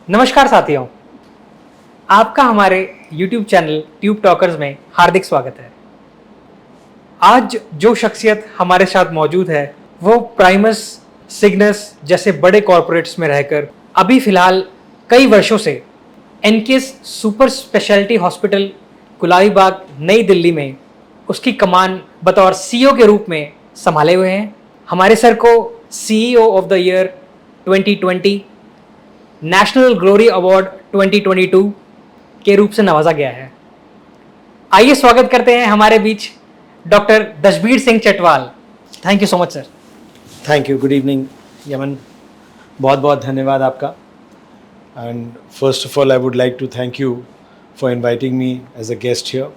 नमस्कार साथियों, आपका हमारे YouTube चैनल ट्यूब टॉकर्स में हार्दिक स्वागत है। आज जो शख्सियत हमारे साथ मौजूद है वो प्राइमस, सिग्नस जैसे बड़े कॉरपोरेट्स में रहकर अभी फ़िलहाल कई वर्षों से एनकेस सुपर स्पेशलिटी हॉस्पिटल कुलाईबाग नई दिल्ली में उसकी कमान बतौर सीईओ के रूप में संभाले हुए हैं। हमारे सर को CEO of the year 2020, national glory award 2022 के रूप से नवाजा गया है। आइए स्वागत करते हैं हमारे बीच doctor Dashbir Singh Chatwal. Thank you so much sir. Thank you. Good evening Yaman, बहुत बहुत धन्यवाद आपका। And first of all I would like to thank you for inviting me as a guest here.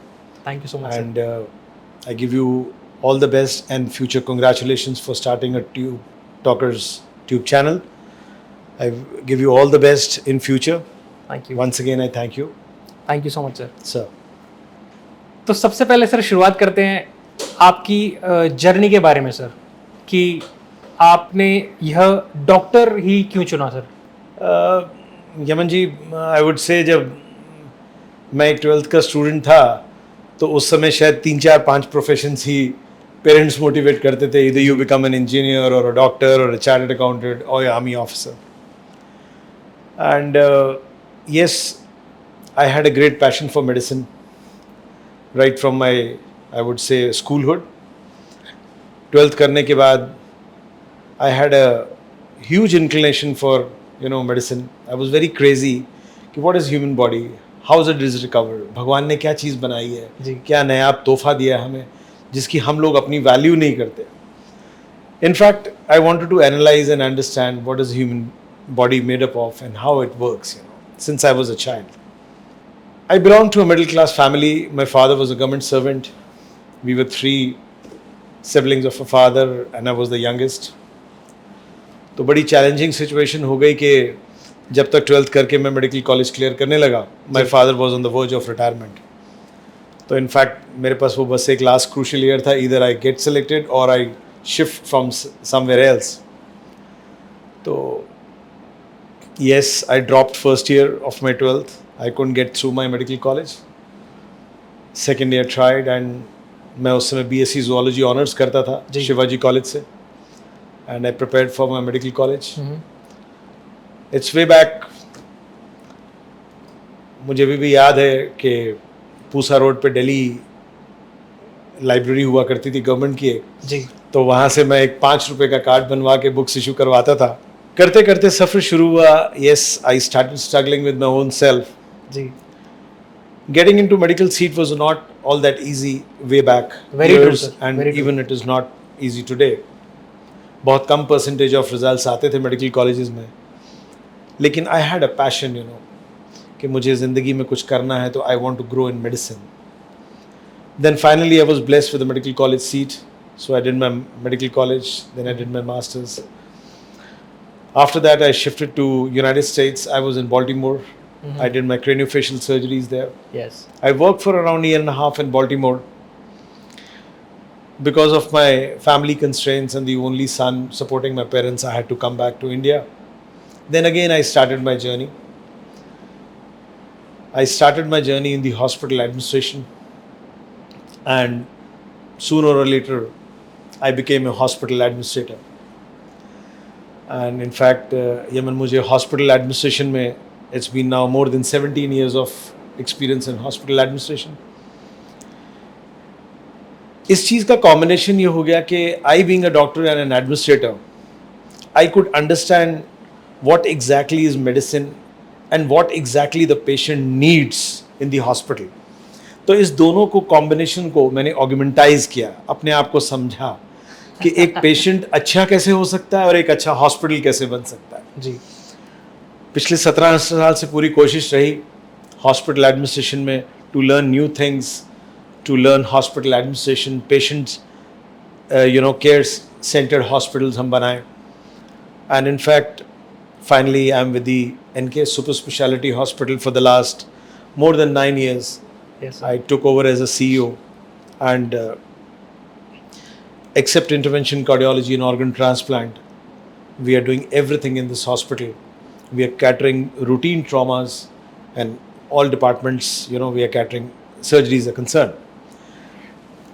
Thank you so much and I give you all the best and future congratulations for starting a tube channel. I give you all the best in future. Thank you. Once again I thank you. Thank you so much sir. Sir, तो सबसे पहले sir शुरुआत करते हैं आपकी journey के बारे में सर, कि आपने यह डॉक्टर ही क्यों चुना sir? Yaman ji, I would say जब मैं एक 12th का स्टूडेंट था तो उस समय शायद 3-4-5 प्रोफेशंस ही पेरेंट्स मोटिवेट करते थे। इधर यू बिकम एन इंजीनियर और अ डॉक्टर और अ चार्टर्ड अकाउंटेंट और army officer. And yes, I had a great passion for medicine right from my, I would say, schoolhood. 12th करने के बाद I had a huge inclination for medicine. I was very crazy कि what is human body, how is it recovered, भगवान ने क्या चीज़ बनाई है, क्या नया तोहफा दिया है हमें जिसकी हम लोग अपनी वैल्यू नहीं करते। In fact, I wanted to analyze and understand what is human body made up of and how it works, since I was a child. I belong to a middle class family. My father was a government servant. We were 3 siblings of a father and I was the youngest. तो बड़ी challenging situation हो गई कि जब तक 12th करके मैं medical college clear करने लगा, my father was on the verge of retirement. तो इनफैक्ट मेरे पास वो बस एक लास्ट क्रूशियल ईयर था, इधर आई गेट सेलेक्टेड और I shift from somewhere else. तो yes, I dropped first year of my 12th. I couldn't get through my medical college. Second year tried and मैं उस समय BSc zoology honors करता था Shivaji college से, and I prepared for my medical college. It's way back. मुझे भी याद है कि पूसा रोड पे दिल्ली लाइब्रेरी हुआ करती थी गवर्नमेंट की एक जी। तो वहाँ से मैं एक 5 रुपए का कार्ड बनवा के बुक्स इशू करवाता था। करते करते सफ़र शुरू हुआ। Yes, I started struggling with my own self. Ji. Getting into medical seat was not all that easy way back. Very true, sir. And Very even it is not easy today. बहुत कम percentage of results आते थे medical colleges में, लेकिन I had a passion, कि मुझे ज़िंदगी में कुछ करना है तो I want to grow in medicine. Then finally I was blessed with a medical college seat. So I did my medical college, then I did my masters. After that, I shifted to United States. I was in Baltimore. I did my craniofacial surgeries there. Yes. I worked for around a year and a half in Baltimore. Because of my family constraints and the only son supporting my parents, I had to come back to India. Then again, I started my journey. I started my journey in the hospital administration. And sooner or later, I became a hospital administrator. And in fact, Yaman, मुझे hospital administration में it's been now more than 17 years of experience in hospital administration. इस चीज़ का combination ये हो गया कि I being a doctor and an administrator, I could understand what exactly is medicine and what exactly the patient needs in the hospital. तो इस दोनों को combination को मैंने augmentize किया, अपने आप को समझा कि एक पेशेंट अच्छा कैसे हो सकता है और एक अच्छा हॉस्पिटल कैसे बन सकता है। जी। पिछले 17 साल से पूरी कोशिश रही हॉस्पिटल एडमिनिस्ट्रेशन में to learn new things, to learn hospital administration, patients care centred hospitals हम बनाएं। And in fact finally I am with the NK super speciality hospital for the last more than 9 years. I took over as a CEO and except intervention cardiology and organ transplant, we are doing everything in this hospital we are catering routine traumas, and all departments, we are catering surgeries are concerned.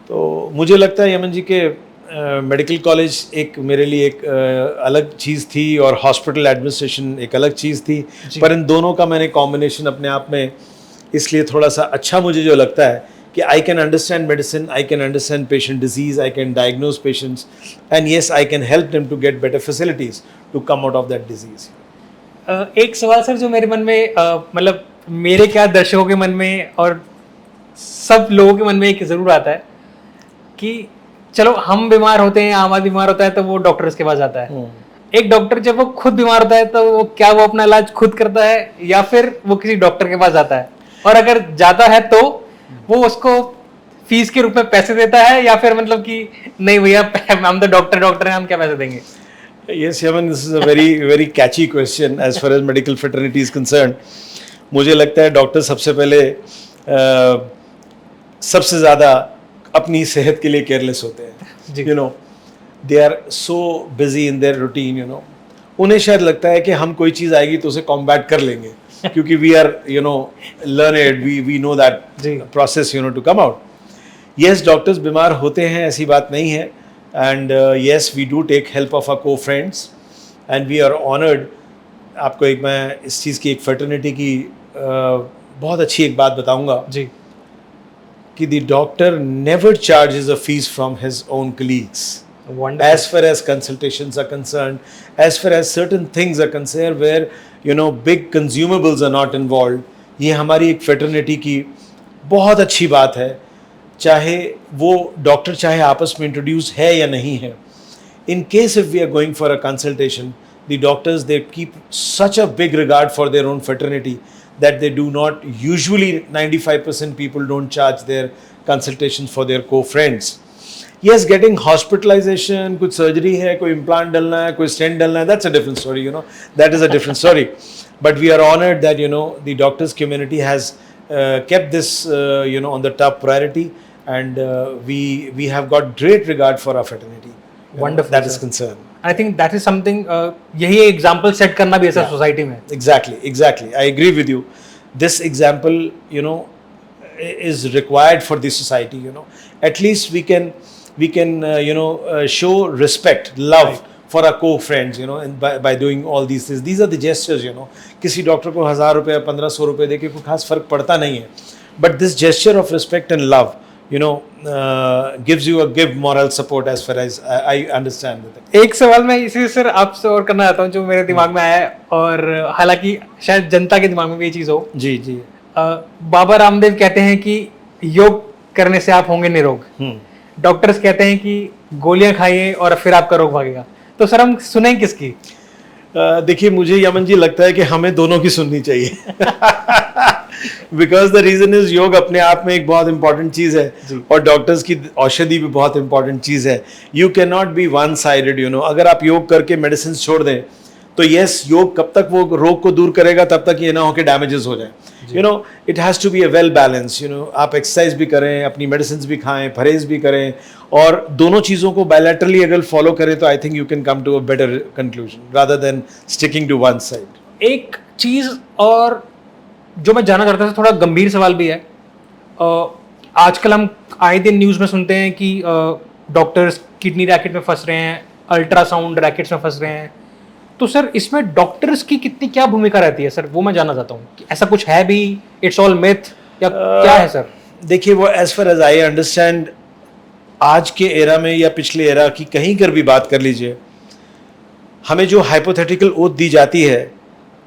तो मुझे लगता है यमन जी के medical college एक मेरे लिए एक अलग चीज़ थी और हॉस्पिटल एडमिनिस्ट्रेशन एक अलग चीज़ थी, पर इन दोनों का मैंने कॉम्बिनेशन अपने आप में इसलिए थोड़ा सा अच्छा मुझे जो लगता है कि I can understand medicine, I can understand patient disease, I can diagnose patients, and yes I can help them to get better facilities to come out of that disease. एक सवाल सर जो मेरे मन में मतलब मेरे क्या दर्शकों के मन में और सब लोगों के मन में एक ज़रूर आता है कि चलो हम बीमार होते हैं, आम आदमी बीमार होता है तो वो डॉक्टर्स के पास जाता है. एक डॉक्टर जब वो खुद बीमार होता है तो वो क्या वो अपना इलाज खुद करता है या फिर वो किसी डॉक्टर के पास जाता है, और अगर जाता है तो वो उसको फीस के रूप में पैसे देता है या फिर मतलब कि नहीं भैया हम तो डॉक्टर हैं, हम क्या पैसे देंगे? Yes, Yaman, this is a very catchy question as far as medical fraternity is concerned. मुझे लगता है डॉक्टर सबसे पहले सबसे ज़्यादा अपनी सेहत के लिए केयरलेस होते हैं. They are so busy in their routine. उन्हें शायद लगता है कि हम कोई चीज़ आएगी तो उसे कॉम्बैट कर लेंगे क्योंकि we are learned, we know that process to come out. Yes, doctors बीमार होते हैं, ऐसी बात नहीं है. And yes, we do take help of our co-friends, and we are honored. आपको एक मैं इस चीज़ की एक fraternity की बहुत अच्छी एक बात बताऊंगा जी कि the doctor never charges a fees from his own colleagues. Wonderful. As far as consultations are concerned, as far as certain things are concerned where big consumables are not involved, ये हमारी एक fraternity की बहुत अच्छी बात है. चाहे वो डॉक्टर चाहे आपस में इंट्रोड्यूस है या नहीं है. In case if we are going for a consultation, the doctors they keep such a big regard for their own fraternity that they do not usually 95% people don't charge their consultation for their co friends. Yes, getting hospitalization, कुछ surgery है, कोई implant डलना है, कोई stent डलना है, that's a different story. That is a different story. But we are honoured that the doctors community has kept this on the top priority, and we have got great regard for our fraternity. Wonderful, that sir. is concerned. I think that is something यही example set करना भी ऐसा society में. Exactly. I agree with you. This example is required for the society. At least we can show respect, love, right, for our co-friends, and by doing all these things. These are the gestures. किसी doctor को 1000 रुपये 1500 रुपये देके कोई खास फर्क पड़ता नहीं है. But this gesture of respect and love, gives you a give moral support as far as I understand it. एक सवाल मैं इसी सर आपसे और करना चाहता हूँ जो मेरे दिमाग में आया है, और हालांकि शायद जनता के दिमाग में भी ये चीज़ हो. जी. बाबा रामदेव कहते हैं कि योग करने से आप होंगे निरोग. डॉक्टर्स कहते हैं कि गोलियां खाइए और फिर आपका रोग भागेगा. तो सर हम सुने किसकी? देखिए, मुझे यमन जी लगता है कि हमें दोनों की सुननी चाहिए. बिकॉज द रीजन इज योग अपने आप में एक बहुत इंपॉर्टेंट चीज़ है और डॉक्टर्स की औषधि भी बहुत इंपॉर्टेंट चीज़ है. You can not be one sided. अगर आप योग करके मेडिसिन छोड़ दें तो यस, योग कब तक वो रोग को दूर करेगा, तब तक ये ना हो कि डैमेजेस हो जाए. It has to be a well balance. आप एक्सरसाइज भी करें, अपनी मेडिसिन भी खाएं, परहेज भी करें, और दोनों चीज़ों को बायलैटरली अगर फॉलो करें तो I think you can come to a better conclusion rather than sticking to one side. एक चीज़ और जो मैं जानना चाहता था, थोड़ा गंभीर सवाल भी है. आजकल हम आए दिन न्यूज़ में सुनते हैं कि डॉक्टर्स किडनी रैकेट में फंस रहे हैं, अल्ट्रासाउंड रैकेट्स में फंस रहे हैं. तो सर इसमें डॉक्टर्स की कितनी क्या भूमिका रहती है सर, वो मैं जानना चाहता हूँ कि ऐसा कुछ है भी, इट्स ऑल मिथ या क्या है सर? देखिए, वो as far as I understand आज के एरा में या पिछले एरा की कहीं कर भी बात कर लीजिए, हमें जो हाइपोथेटिकल ओथ दी जाती है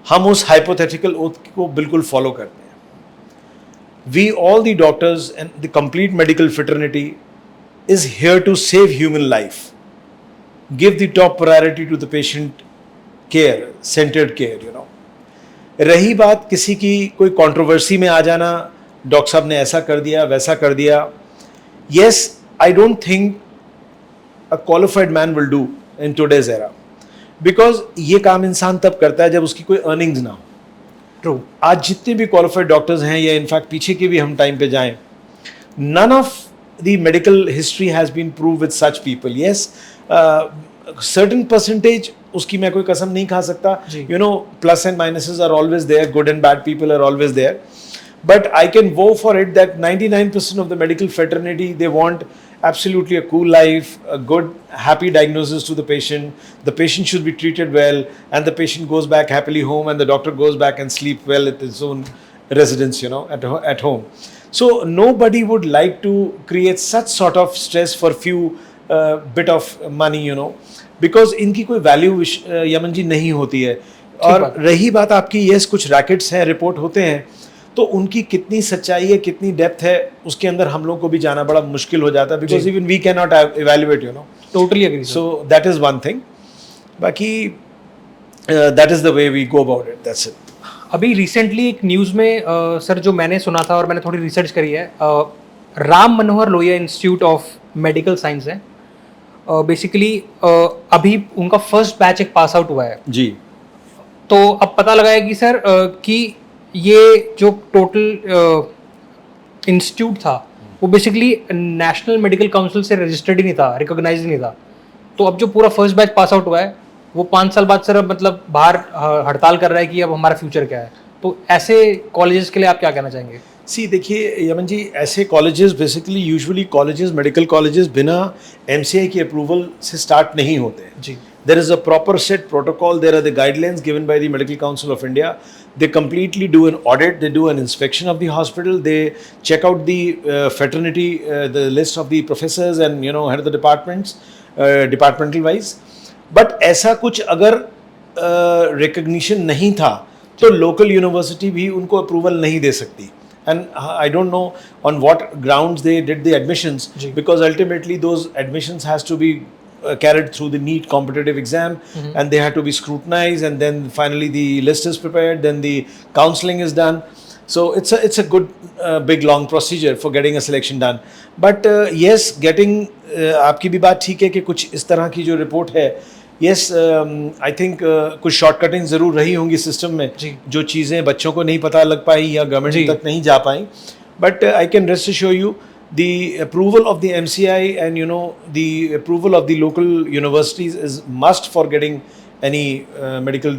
हम उस हाइपोथेटिकल ओथ को बिल्कुल फॉलो करते हैं. We all the doctors and the complete medical fraternity is here to save human life, give the top priority to the patient care, centred care. रही बात किसी की कोई कंट्रोवर्सी में आ जाना, डॉक्टर साहब ने ऐसा कर दिया वैसा कर दिया, yes, I don't think a qualified man will do in today's era, because ये काम इंसान तब करता है जब उसकी कोई अर्निंग्स ना हो. ट्रू. आज जितने भी क्वालिफाइड डॉक्टर्स हैं या इनफैक्ट पीछे के भी हम टाइम पे जाएं, none of the medical history has been proved with such people. Yes, certain percentage उसकी मैं कोई कसम नहीं खा सकता. जी. You know, plus and minuses are always there, good and bad people are always there. But I can vow for it that 99% of the medical fraternity, they want absolutely a cool life, a good, happy diagnosis to the patient. The patient should be treated well, and the patient goes back happily home, and the doctor goes back and sleep well at his own residence, you know, at home. So nobody would like to create such sort of stress for few bit of money, you know, because इनकी कोई value Yemen जी नहीं होती है. और रही बात आपकी, yes कुछ रैकेट्स हैं, रिपोर्ट होते हैं, तो उनकी कितनी सच्चाई है, कितनी डेप्थ है, उसके अंदर हम लोग को भी जाना बड़ा मुश्किल हो जाता है, because even we can not evaluate, you know. Totally agree. So that is one thing. बाकी that is the way we go about it, that's it. अभी रिसेंटली एक न्यूज़ में सर जो मैंने सुना था और मैंने थोड़ी रिसर्च करी है, Ram Manohar Lohia institute of medical science है, बेसिकली अभी उनका फर्स्ट बैच एक पास आउट हुआ है जी. तो अब पता लगा है कि सर कि ये जो टोटल इंस्टीट्यूट था वो बेसिकली नेशनल मेडिकल काउंसिल से रजिस्टर्ड ही नहीं था, रिकॉग्नाइज ही नहीं था. तो अब जो पूरा फर्स्ट बैच पास आउट हुआ है वो 5 साल बाद सर अब मतलब बाहर हड़ताल कर रहा है कि अब हमारा फ्यूचर क्या है. तो ऐसे कॉलेजेस के लिए आप क्या कहना चाहेंगे? सी देखिए यमन जी, ऐसे colleges basically usually colleges, medical colleges बिना MCI की अप्रूवल से स्टार्ट नहीं होते हैं. जी. There is a proper set protocol. There are the guidelines given by the Medical Council of India. They completely do an audit. They do an inspection of the hospital. They check out the fraternity, the list of the professors and, you know, head of the departments, departmental wise. But ऐसा कुछ अगर recognition नहीं था तो local university भी उनको approval नहीं दे सकती. And I don't know on what grounds they did the admissions, because ultimately those admissions has to be carried through the NEET competitive exam, and they had to be scrutinized, and then finally the list is prepared, then the counseling is done. So it's a good big long procedure for getting a selection done. But yes, getting आपकी भी बात ठीक है कि कुछ इस तरह की जो रिपोर्ट है, yes, I think कुछ शॉर्टकटिंग ज़रूर रही होंगी सिस्टम में, जो चीज़ें बच्चों को नहीं पता लग पाई या गवर्नमेंट तक नहीं जा पाई. But I can rest assure you, the approval of the MCI and, you know, the approval of the local universities is must for getting any medical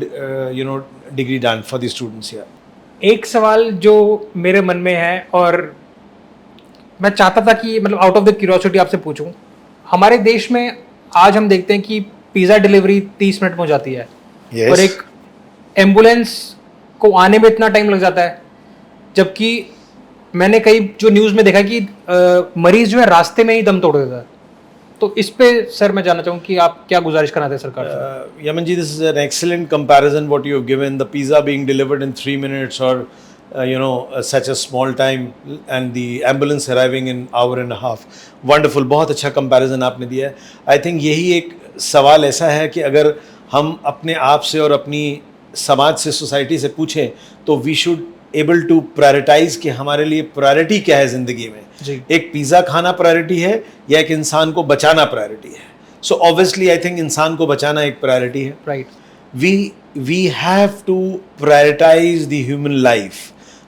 you know, degree done for the students here. एक सवाल जो मेरे मन में है और मैं चाहता था कि मतलब आउट ऑफ द क्यूरियोसिटी आपसे पूछूं, हमारे देश में आज हम देखते हैं कि पिज़्ज़ा डिलीवरी 30 मिनट में हो जाती है. yes. और एक एम्बुलेंस को आने में इतना टाइम लग जाता है, जबकि मैंने कई जो न्यूज़ में देखा कि मरीज जो है रास्ते में ही दम तोड़ देता है. तो इस पे सर मैं जानना चाहूँ कि आप क्या गुजारिश करना थे सरकार से? Yaman ji, this is an excellent comparison what you have given, the pizza being delivered in 3 minutes और you know such a small time and the ambulance arriving in hour and a half. Wonderful, बहुत अच्छा comparison आपने दिया है. I think यही एक सवाल ऐसा है कि अगर हम अपने आप से और अपनी समाज से, सोसाइटी से पूछें तो we should able to prioritise कि हमारे लिए प्रायोरिटी क्या है ज़िंदगी में. एक पिज़्ज़ा खाना प्रायोरिटी है या एक इंसान को बचाना प्रायोरिटी है? सो ऑब्वियसली आई थिंक इंसान को बचाना एक प्रायोरिटी है. Right. We have to prioritise the human life.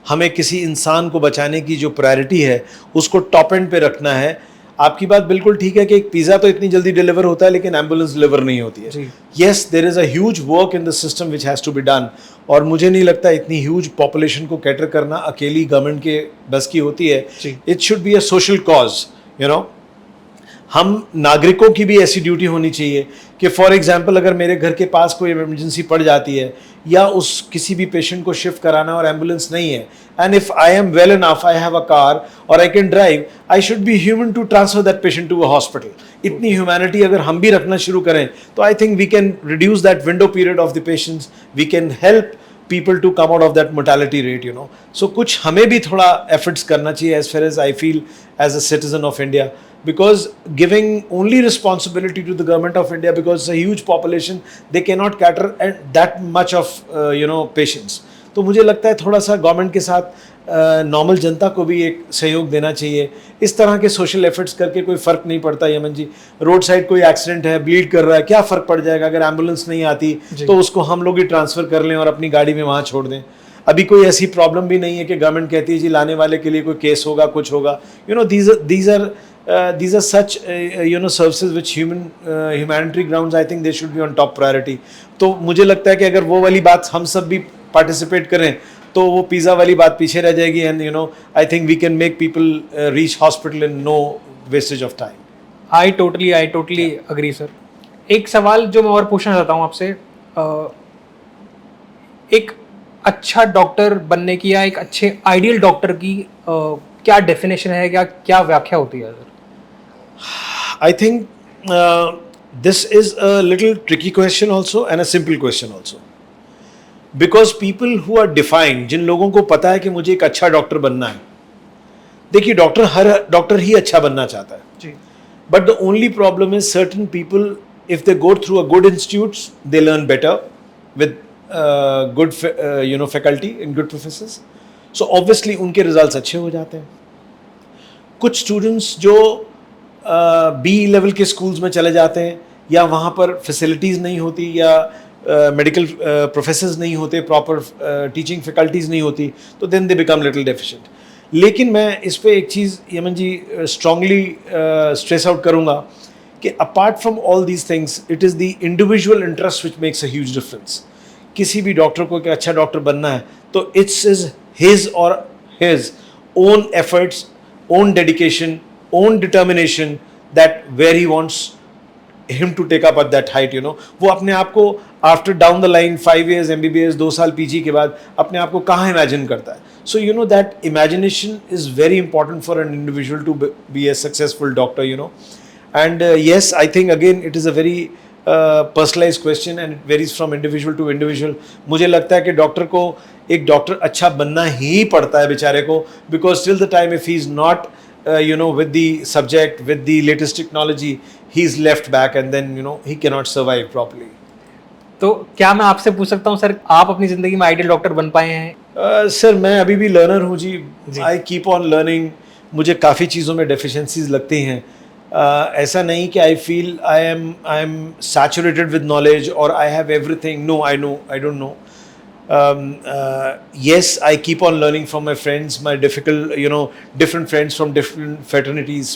हमें किसी इंसान को बचाने की जो प्रायोरिटी है उसको टॉप एंड पे रखना है. आपकी बात बिल्कुल ठीक है कि एक पिज़्ज़ा तो इतनी जल्दी डिलीवर होता है लेकिन एम्बुलेंस डिलीवर नहीं होती है. Yes, there is a huge work in the system which has to be done. और मुझे नहीं लगता इतनी ह्यूज पॉपुलेशन को कैटर करना अकेली गवर्नमेंट के बस की होती है. It should be a social cause, you know. हम नागरिकों की भी ऐसी ड्यूटी होनी चाहिए कि फॉर एग्जांपल अगर मेरे घर के पास कोई इमरजेंसी पड़ जाती है या उस किसी भी पेशेंट को शिफ्ट कराना और एम्बुलेंस नहीं है, and if I am well enough, I have a car और I can drive, I should be human to transfer that patient to a hospital. इतनी ह्यूमैनिटी अगर हम भी रखना शुरू करें तो I think we can reduce that window period of the patients. We can help people to come out of that mortality rate, you know. So कुछ हमें भी थोड़ा efforts करना चाहिए as far as I feel as a citizen of India, because giving only responsibility to the government of India, because it's a huge population, they cannot cater that much of you know patients. तो मुझे लगता है थोड़ा सा government के साथ normal जनता को भी एक सहयोग देना चाहिए. इस तरह के सोशल एफर्ट्स करके कोई फ़र्क नहीं पड़ता. यमन जी, रोड साइड कोई एक्सीडेंट है, ब्लीड कर रहा है, क्या फ़र्क पड़ जाएगा? अगर एम्बुलेंस नहीं आती तो उसको हम लोग ही ट्रांसफ़र कर लें और अपनी गाड़ी में वहाँ छोड़ दें. अभी कोई ऐसी प्रॉब्लम भी नहीं है कि गवर्नमेंट कहती है जी लाने वाले के लिए कोई केस होगा, कुछ होगा. You know, these are these are such services which humanitarian grounds, I think they should be on top priority. तो मुझे लगता है कि अगर वो वाली बात हम सब भी पार्टिसिपेट करें तो वो पिज़्ज़ा वाली बात पीछे रह जाएगी, and I think we can make people reach hospital in no wastage of time. I totally agree sir. एक सवाल जो मैं और पूछना चाहता हूँ आपसे, एक अच्छा डॉक्टर बनने की या एक अच्छे आइडियल डॉक्टर की क्या डेफिनेशन है, क्या व्याख्या होती है sir? I think this is a little tricky question also and a simple question also. Because people who are defined, जिन लोगों को पता है कि मुझे एक अच्छा डॉक्टर बनना है, देखिए हर डॉक्टर ही अच्छा बनना चाहता है जी. But the only problem is certain people, if they go through a good institutes, they learn better with good faculty and good professors. So obviously उनके results अच्छे हो जाते हैं. कुछ स्टूडेंट्स जो बी लेवल के स्कूल्स में चले जाते हैं या वहाँ पर फैसिलिटीज़ नहीं होती या मेडिकल प्रोफेसर्स नहीं होते, प्रॉपर टीचिंग फैकल्टीज़ नहीं होती, तो then they become little deficient. लेकिन मैं इस पे एक चीज़ Yaman ji strongly stress out करूँगा कि apart from all these things it is the individual interest which makes a huge difference. किसी भी डॉक्टर को एक अच्छा डॉक्टर बनना है तो इट्स इज हिज और his own efforts, own dedication, own determination that where he wants him to take up at that height, वो अपने आप को after down the line 5 years MBBS 2 साल PG के बाद अपने आप को कहाँ imagine करता है. So that imagination is very important for an individual to be a successful doctor, and yes, I think again it is a very personalized question and it varies from individual to individual. मुझे लगता है कि doctor को एक doctor अच्छा बनना ही पड़ता है बेचारे को, because till the time if he is not with the subject, with the latest technology, he is left back and then he cannot survive properly. तो क्या मैं आपसे पूछ सकता हूँ सर, आप अपनी ज़िंदगी में आइडियल डॉक्टर बन पाए हैं? सर मैं अभी भी लर्नर हूँ जी. I keep on learning. मुझे काफ़ी चीज़ों में डेफिशिएंसीज लगती हैं. ऐसा नहीं कि I feel I am saturated with knowledge और I have everything. No, I don't know. Yes, I keep on learning from my friends, my different friends from different fraternities,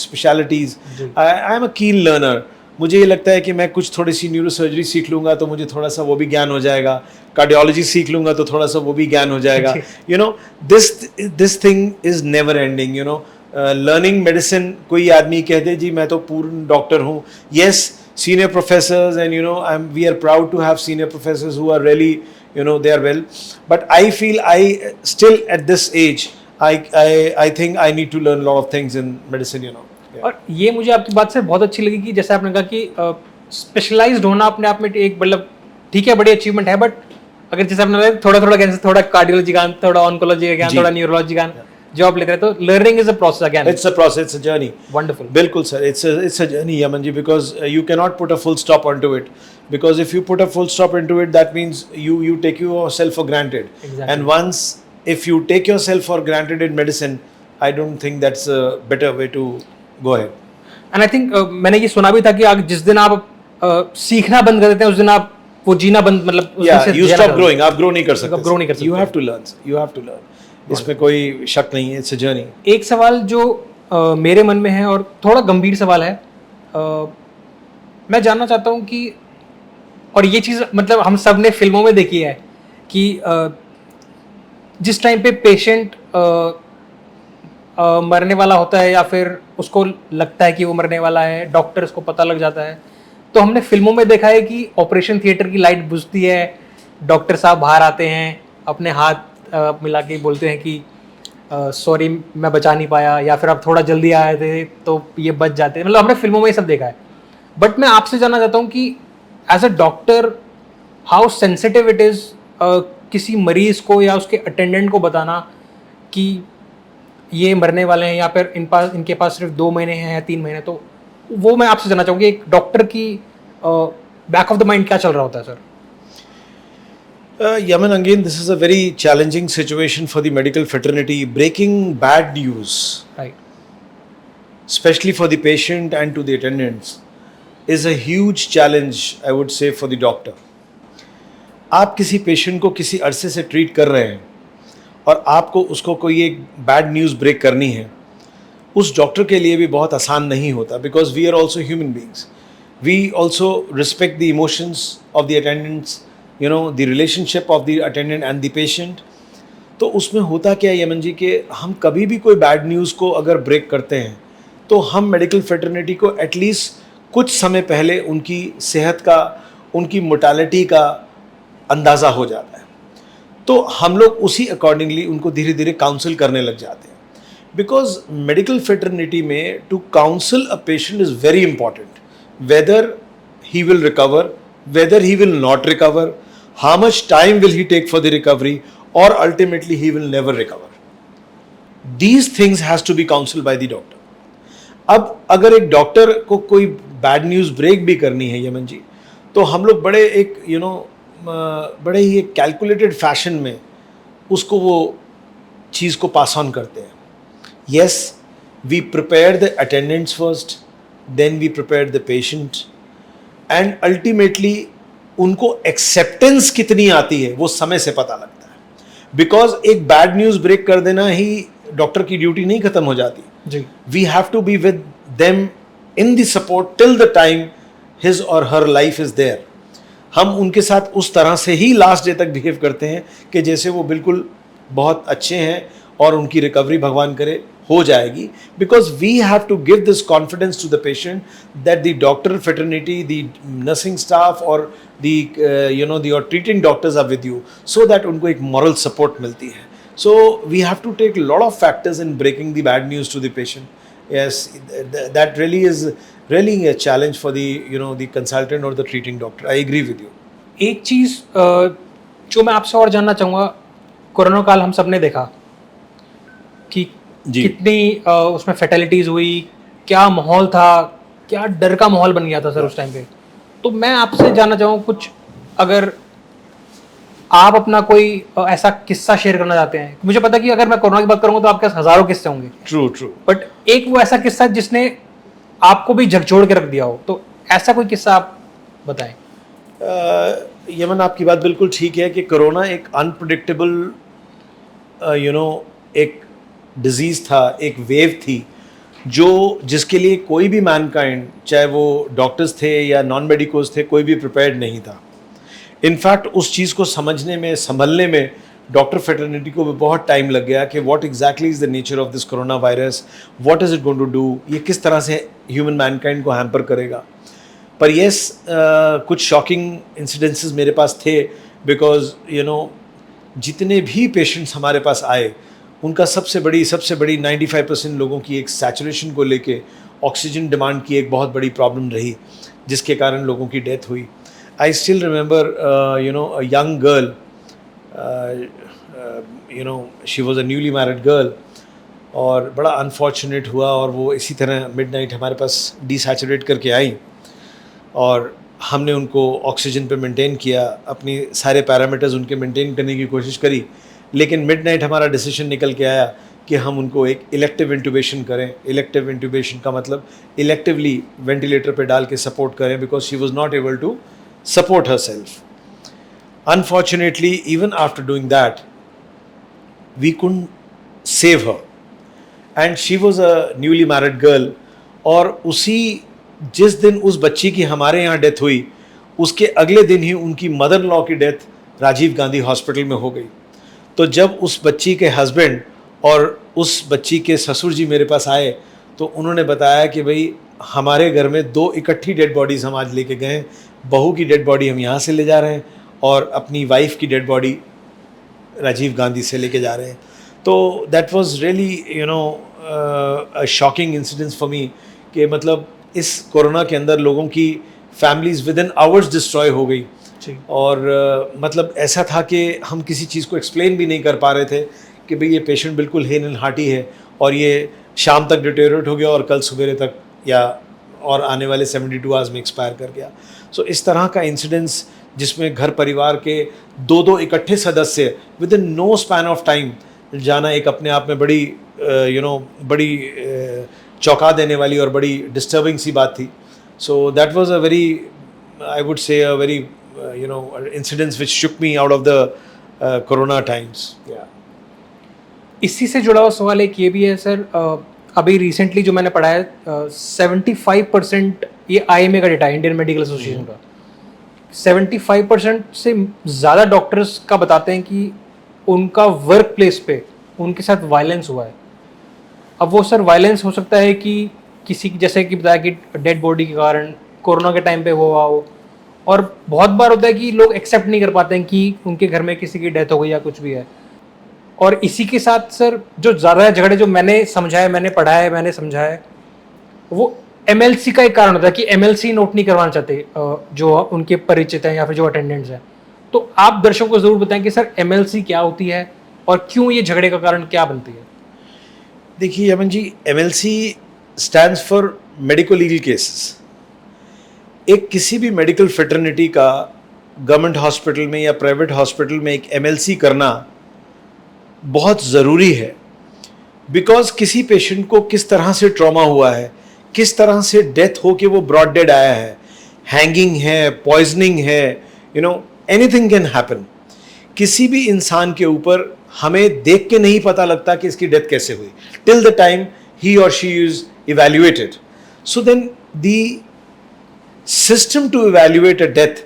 specialities. I am a keen learner. मुझे ये लगता है कि मैं कुछ थोड़ी सी neurosurgery सीख लूँगा तो मुझे थोड़ा सा वो भी ज्ञान हो जाएगा, कार्डियोलॉजी सीख लूँगा तो थोड़ा सा वो भी ज्ञान हो जाएगा. This thing is never ending. Learning medicine, कोई आदमी कह दे जी मैं तो पूर्ण डॉक्टर हूँ. Yes, senior professors and we are proud to have senior professors who are really they are well, but I feel I still at this age I think I need to learn a lot of things in medicine. Yeah. और ये मुझे आपकी बात से बहुत अच्छी लगी कि जैसे आपने कहा कि स्पेशलाइज्ड होना अपने आप में एक मतलब ठीक है, बड़ी अचीवमेंट है, बट अगर जैसे आपने थोड़ा ज्ञान, थोड़ा कार्डियोलॉजी ज्ञान, थोड़ा ऑन्कोलॉजी का ज्ञान, थोड़ा न्यूरोलॉजी ज्ञान जो आप लेते हैं, तो learning is a process again. It's a process, it's a journey. Wonderful. बिल्कुल sir, it's a journey Yaman ji, because you cannot put a full stop onto it, because if you put a full stop into it that means you take yourself for granted. Exactly. And once if you take yourself for granted in medicine, I don't think that's a better way to go ahead. And I think मैंने ये सुना भी था कि जिस दिन आप सीखना बंद कर देते हैं उस दिन आप वो जीना बंद, मतलब you stop growing. आप grow नहीं कर सकते. grow नहीं कर सकते. You have to learn. इसमें कोई शक नहीं है. It's a journey. एक सवाल जो मेरे मन में है और थोड़ा गंभीर सवाल है, मैं जानना चाहता हूँ कि, और ये चीज़ मतलब हम सब ने फिल्मों में देखी है कि जिस टाइम पे पेशेंट मरने वाला होता है या फिर उसको लगता है कि वो मरने वाला है, डॉक्टर उसको पता लग जाता है, तो हमने फिल्मों में देखा है कि ऑपरेशन थिएटर की लाइट बुझती है, डॉक्टर साहब बाहर आते हैं, अपने हाथ मिला के बोलते हैं कि सॉरी मैं बचा नहीं पाया, या फिर आप थोड़ा जल्दी आए थे तो ये बच जाते हैं. मतलब हमने फिल्मों में ये सब देखा है. बट मैं आपसे जानना चाहता हूँ कि as a doctor how sensitive it is किसी मरीज़ को या उसके अटेंडेंट को बताना कि ये मरने वाले हैं या फिर इनके पास सिर्फ 2 महीने हैं या 3 महीने. तो वो मैं आपसे जानना चाहूँगी, एक डॉक्टर की बैक ऑफ द माइंड क्या चल रहा होता है sir? Yaman, again, this is a very challenging situation for the medical fraternity. Breaking bad news, right, especially for the patient and to the attendants, is a huge challenge, I would say, for the doctor. आप किसी patient को किसी अरसे से treat कर रहे हैं और आपको उसको कोई एक बैड न्यूज़ ब्रेक करनी है, उस डॉक्टर के लिए भी बहुत आसान नहीं होता, because we are also human beings, we also respect the emotions of the attendants, you know, the relationship of the attendant and the patient. तो उसमें होता क्या है यमन जी कि हम कभी भी कोई बैड न्यूज़ को अगर ब्रेक करते हैं तो हम मेडिकल फ्रेटर्निटी को एटलीस्ट कुछ समय पहले उनकी सेहत का, उनकी मोर्टालिटी का अंदाज़ा हो जाता है। तो हम लोग उसी अकॉर्डिंगली उनको धीरे धीरे काउंसिल करने लग जाते हैं, बिकॉज मेडिकल फ्रेटर्निटी में to counsel a patient is very important, whether he will recover, whether he will not recover, how much time will he take for the recovery, or ultimately he will never recover. These things has to be counseled by the doctor. अब अगर एक doctor को कोई bad news break भी करनी है यमन जी, तो हम लोग बड़े एक बड़े ही एक कैलकुलेटेड फैशन में उसको वो चीज़ को पास ऑन करते हैं। Yes, we prepare the attendants first, then we prepare the patient, and ultimately उनको एक्सेप्टेंस कितनी आती है वो समय से पता लगता है, बिकॉज एक बैड न्यूज़ ब्रेक कर देना ही डॉक्टर की ड्यूटी नहीं खत्म हो जाती जी। We have to be with them in the support till the time his और हर लाइफ इज देयर। हम उनके साथ उस तरह से ही लास्ट डे तक बिहेव करते हैं कि जैसे वो बिल्कुल बहुत अच्छे हैं और उनकी रिकवरी भगवान करे हो जाएगी, because we have to give this confidence to the patient that the doctor fraternity, the nursing staff और the your treating doctors are with you, so that उनको एक मॉरल सपोर्ट मिलती है। So we have to take lot of factors in breaking the bad news to the patient. Yes, that really is a challenge for the consultant or the treating doctor. I agree with you. एक चीज़ जो मैं आपसे और जानना चाहूँगा, corona काल हम सब ने देखा कि कितनी उसमें फैटेलिटीज़ हुई, क्या माहौल था, क्या डर का माहौल बन गया था सर उस टाइम पे। तो मैं आपसे जानना चाहूँ कुछ, अगर आप अपना कोई ऐसा किस्सा शेयर करना चाहते हैं। मुझे पता कि अगर मैं कोरोना की बात करूंगा तो आपके पास हजारों किस्से होंगे। ट्रू। बट एक वो ऐसा किस्सा जिसने आपको भी झकझोर के रख दिया हो, तो ऐसा कोई किस्सा आप बताएं। यमन, आपकी बात बिल्कुल ठीक है कि कोरोना एक अनप्रेडिक्टेबल एक डिजीज़ था, एक वेव थी जिसके लिए कोई भी मैनकाइंड, चाहे वो डॉक्टर्स थे या नॉन मेडिकोज थे, कोई भी प्रिपेयर्ड नहीं था। इनफैक्ट उस चीज़ को समझने में, संभलने में डॉक्टर फ्रेटर्निटी को भी बहुत टाइम लग गया कि what exactly is the nature of this corona virus, what is it going to do, ये किस तरह से ह्यूमन मैनकाइंड को हैम्पर करेगा। पर येस, कुछ शॉकिंग इंसिडेंसेस मेरे पास थे, बिकॉज जितने भी पेशेंट्स हमारे पास आए उनका सबसे बड़ी 95% लोगों की एक सैचुरेशन को लेके ऑक्सीजन डिमांड की एक बहुत बड़ी प्रॉब्लम रही, जिसके कारण लोगों की डेथ हुई। I still remember, a young girl, she was a newly married girl, और बड़ा अनफॉर्चुनेट हुआ, और वो इसी तरह मिडनाइट हमारे पास डिसैचुरेट करके आई, और हमने उनको ऑक्सीजन पे मेंटेन किया, अपनी सारे पैरामीटर्स उनके मेंटेन करने की कोशिश करी, लेकिन मिडनाइट हमारा डिसीजन निकल के आया कि हम उनको एक इलेक्टिव इंट्यूबेशन करें। इलेक्टिव इंट्यूबेशन का मतलब इलेक्टिवली वेंटिलेटर पे डाल के सपोर्ट करें, because she was not able to support herself. Unfortunately, even after doing that, we couldn't save her. And she was a newly married girl. और जिस दिन उस बच्ची की हमारे यहाँ डेथ हुई, उसके अगले दिन ही उनकी मदर इन लॉ की डेथ राजीव गांधी हॉस्पिटल में हो गई। तो जब उस बच्ची के हस्बैंड और उस बच्ची के ससुर जी मेरे पास आए, तो उन्होंने बताया कि भाई हमारे घर में 2 इकट्ठी डेड बॉडीज़ हम आज लेके गए, बहू की डेड बॉडी हम यहाँ से ले जा रहे हैं और अपनी वाइफ की डेड बॉडी राजीव गांधी से लेके जा रहे हैं। तो that was really a shocking incidence for me, कि मतलब इस कोरोना के अंदर लोगों की families with in hours destroy हो गई। और मतलब ऐसा था कि हम किसी चीज़ को एक्सप्लेन भी नहीं कर पा रहे थे कि भाई ये पेशेंट बिल्कुल हेन एंड हार्टी है और ये शाम तक डिटेरियोरेट हो गया और कल सवेरे तक या और आने वाले 72 आवर्स में एक्सपायर कर गया। सो इस तरह का इंसिडेंस जिसमें घर परिवार के 2-2 इकट्ठे सदस्य within no span of time जाना एक अपने आप में बड़ी बड़ी चौंका देने वाली और बड़ी डिस्टर्बिंग सी बात थी। So that was a very, I would say a very incidents which shook me out of the corona times. इसी से जुड़ा हुआ सवाल एक ये भी है सर, अभी रिसेंटली जो मैंने पढ़ा है 75% ये IMA का डेटा है, इंडियन मेडिकल एसोसिएशन का, 75% से ज़्यादा डॉक्टर्स का बताते हैं कि उनका वर्क प्लेस पे उनके साथ वायलेंस हुआ है। अब वो सर वायलेंस हो सकता है कि किसी जैसे कि बताया कि डेड बॉडी के कारण कोरोना के टाइम पे हुआ हो, और बहुत बार होता है कि लोग एक्सेप्ट नहीं कर पाते हैं कि उनके घर में किसी की डेथ हो गई या कुछ भी है। और इसी के साथ सर जो ज़्यादा झगड़े जो मैंने समझा है, मैंने पढ़ा है, मैंने समझा है, वो MLC का एक कारण होता है कि MLC नोट नहीं करवाना चाहते जो उनके परिचित हैं या फिर जो अटेंडेंट्स हैं। तो आप दर्शकों को ज़रूर बताएं कि सर MLC क्या होती है और क्यों ये झगड़े का कारण क्या बनती है। देखिए Yaman ji, MLC stands for medico legal cases. एक किसी भी मेडिकल फ्रेटर्निटी का गवर्नमेंट हॉस्पिटल में या प्राइवेट हॉस्पिटल में एक MLC करना बहुत ज़रूरी है, बिकॉज किसी पेशेंट को किस तरह से ट्रॉमा हुआ है, किस तरह से डेथ हो के वो ब्रॉड डेड आया है, हैंगिंग है, पॉइजनिंग है, एनीथिंग कैन हैपन। किसी भी इंसान के ऊपर हमें देख के नहीं पता लगता कि इसकी डेथ कैसे हुई, टिल द टाइम ही और she is evaluated. So then the system to evaluate a death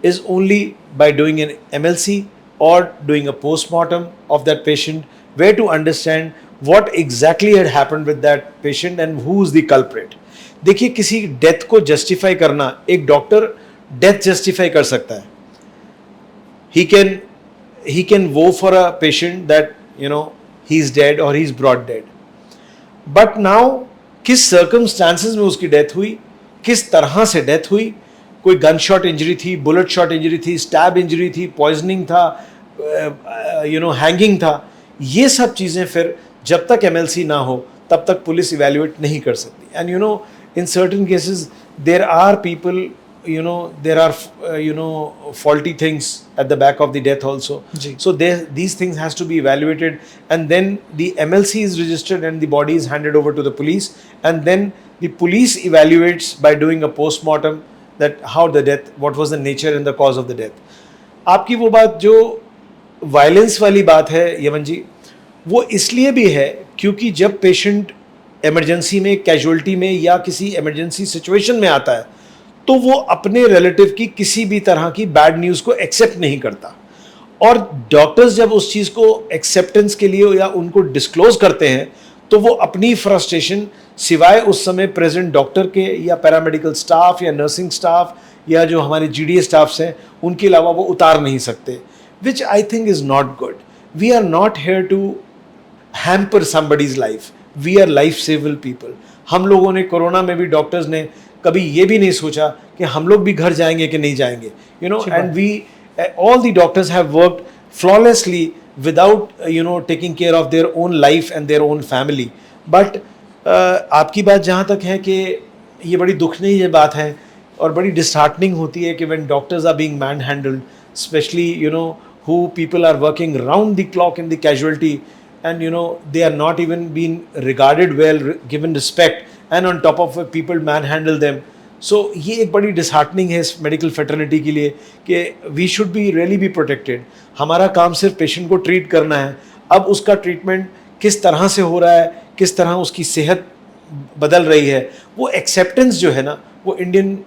is only by doing an MLC or doing a postmortem of that patient, where to understand what exactly had happened with that patient and who is the culprit. देखिए, किसी death को justify करना एक doctor death justify कर सकता है। he can vow for a patient that he is dead or he is brought dead, but now किस circumstances में उसकी डेथ हुई, किस तरह से डेथ हुई, कोई गन शॉट इंजरी थी, बुलेट शॉट इंजरी थी, स्टैब इंजरी थी, पॉइजनिंग था, हैंगिंग था, ये सब चीज़ें फिर जब तक MLC ना हो तब तक पुलिस इवैल्यूएट नहीं कर सकती। And in certain cases there are people, there are faulty things at the back of the death also. So these things has to be evaluated, and then the MLC is registered and the body is handed over to the police, and then the police evaluates by doing a postmortem that how the death, what was the nature and the cause of the death. आपकी वो बात जो violence वाली बात है यमन जी, वो इसलिए भी है क्योंकि जब पेशेंट इमरजेंसी में, कैजुअलिटी में या किसी इमरजेंसी सिचुएशन में आता है तो वो अपने रिलेटिव की किसी भी तरह की बैड न्यूज़ को एक्सेप्ट नहीं करता, और डॉक्टर्स जब उस चीज़ को एक्सेप्टेंस के लिए या उनको डिस्क्लोज करते हैं तो वो अपनी फ्रस्ट्रेशन सिवाय उस समय प्रेजेंट डॉक्टर के या पैरामेडिकल स्टाफ या नर्सिंग स्टाफ या जो हमारे GDA स्टाफ्स हैं उनके अलावा वो उतार नहीं सकते, which I think is not good. We are not here to hamper somebody's life, we are life सेवल पीपल। हम लोगों ने कोरोना में भी, डॉक्टर्स ने कभी ये भी नहीं सोचा कि हम लोग भी घर जाएंगे कि नहीं जाएंगे, and we all the doctors have worked flawlessly without taking care of their own life and their own family. But आपकी बात जहाँ तक है कि ये बड़ी दुखनीय ये बात है और बड़ी disheartening होती है कि when doctors are being manhandled, especially who people are working round the clock in the casualty, and they are not even being regarded well, given respect, and on top of it people manhandle them. So ये एक बड़ी disheartening है इस medical fraternity के लिए कि we should be really be protected. हमारा काम सिर्फ पेशेंट को ट्रीट करना है, अब उसका ट्रीटमेंट किस तरह से हो रहा है, किस तरह उसकी सेहत बदल रही है, वो एक्सेप्टेंस जो है ना वो इंडियन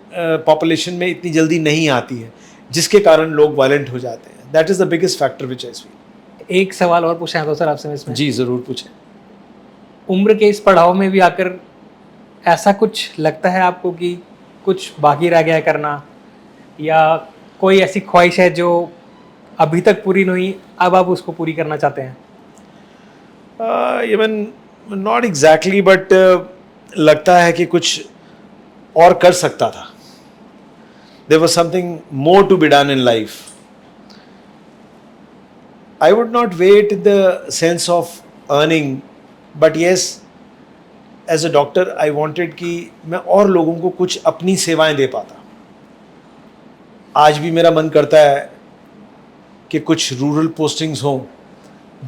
पॉपुलेशन में इतनी जल्दी नहीं आती है, जिसके कारण लोग वायलेंट हो जाते हैं। That is the biggest factor which I feel. एक सवाल और पूछना था सर आपसे इसमें। जी ज़रूर पूछें। उम्र के इस पड़ाव में भी आकर ऐसा कुछ लगता है आपको कि कुछ बाकी रह गया है करना, या कोई ऐसी ख्वाहिश है जो अभी तक पूरी नहीं हुई, अब आप उसको पूरी करना चाहते हैं? इवन नॉट एग्जैक्टली, बट लगता है कि कुछ और कर सकता था। There was something more to be done in life. I would not wait the sense of earning, but yes as a doctor I wanted कि मैं और लोगों को कुछ अपनी सेवाएं दे पाता। आज भी मेरा मन करता है कि कुछ रूरल पोस्टिंग्स हों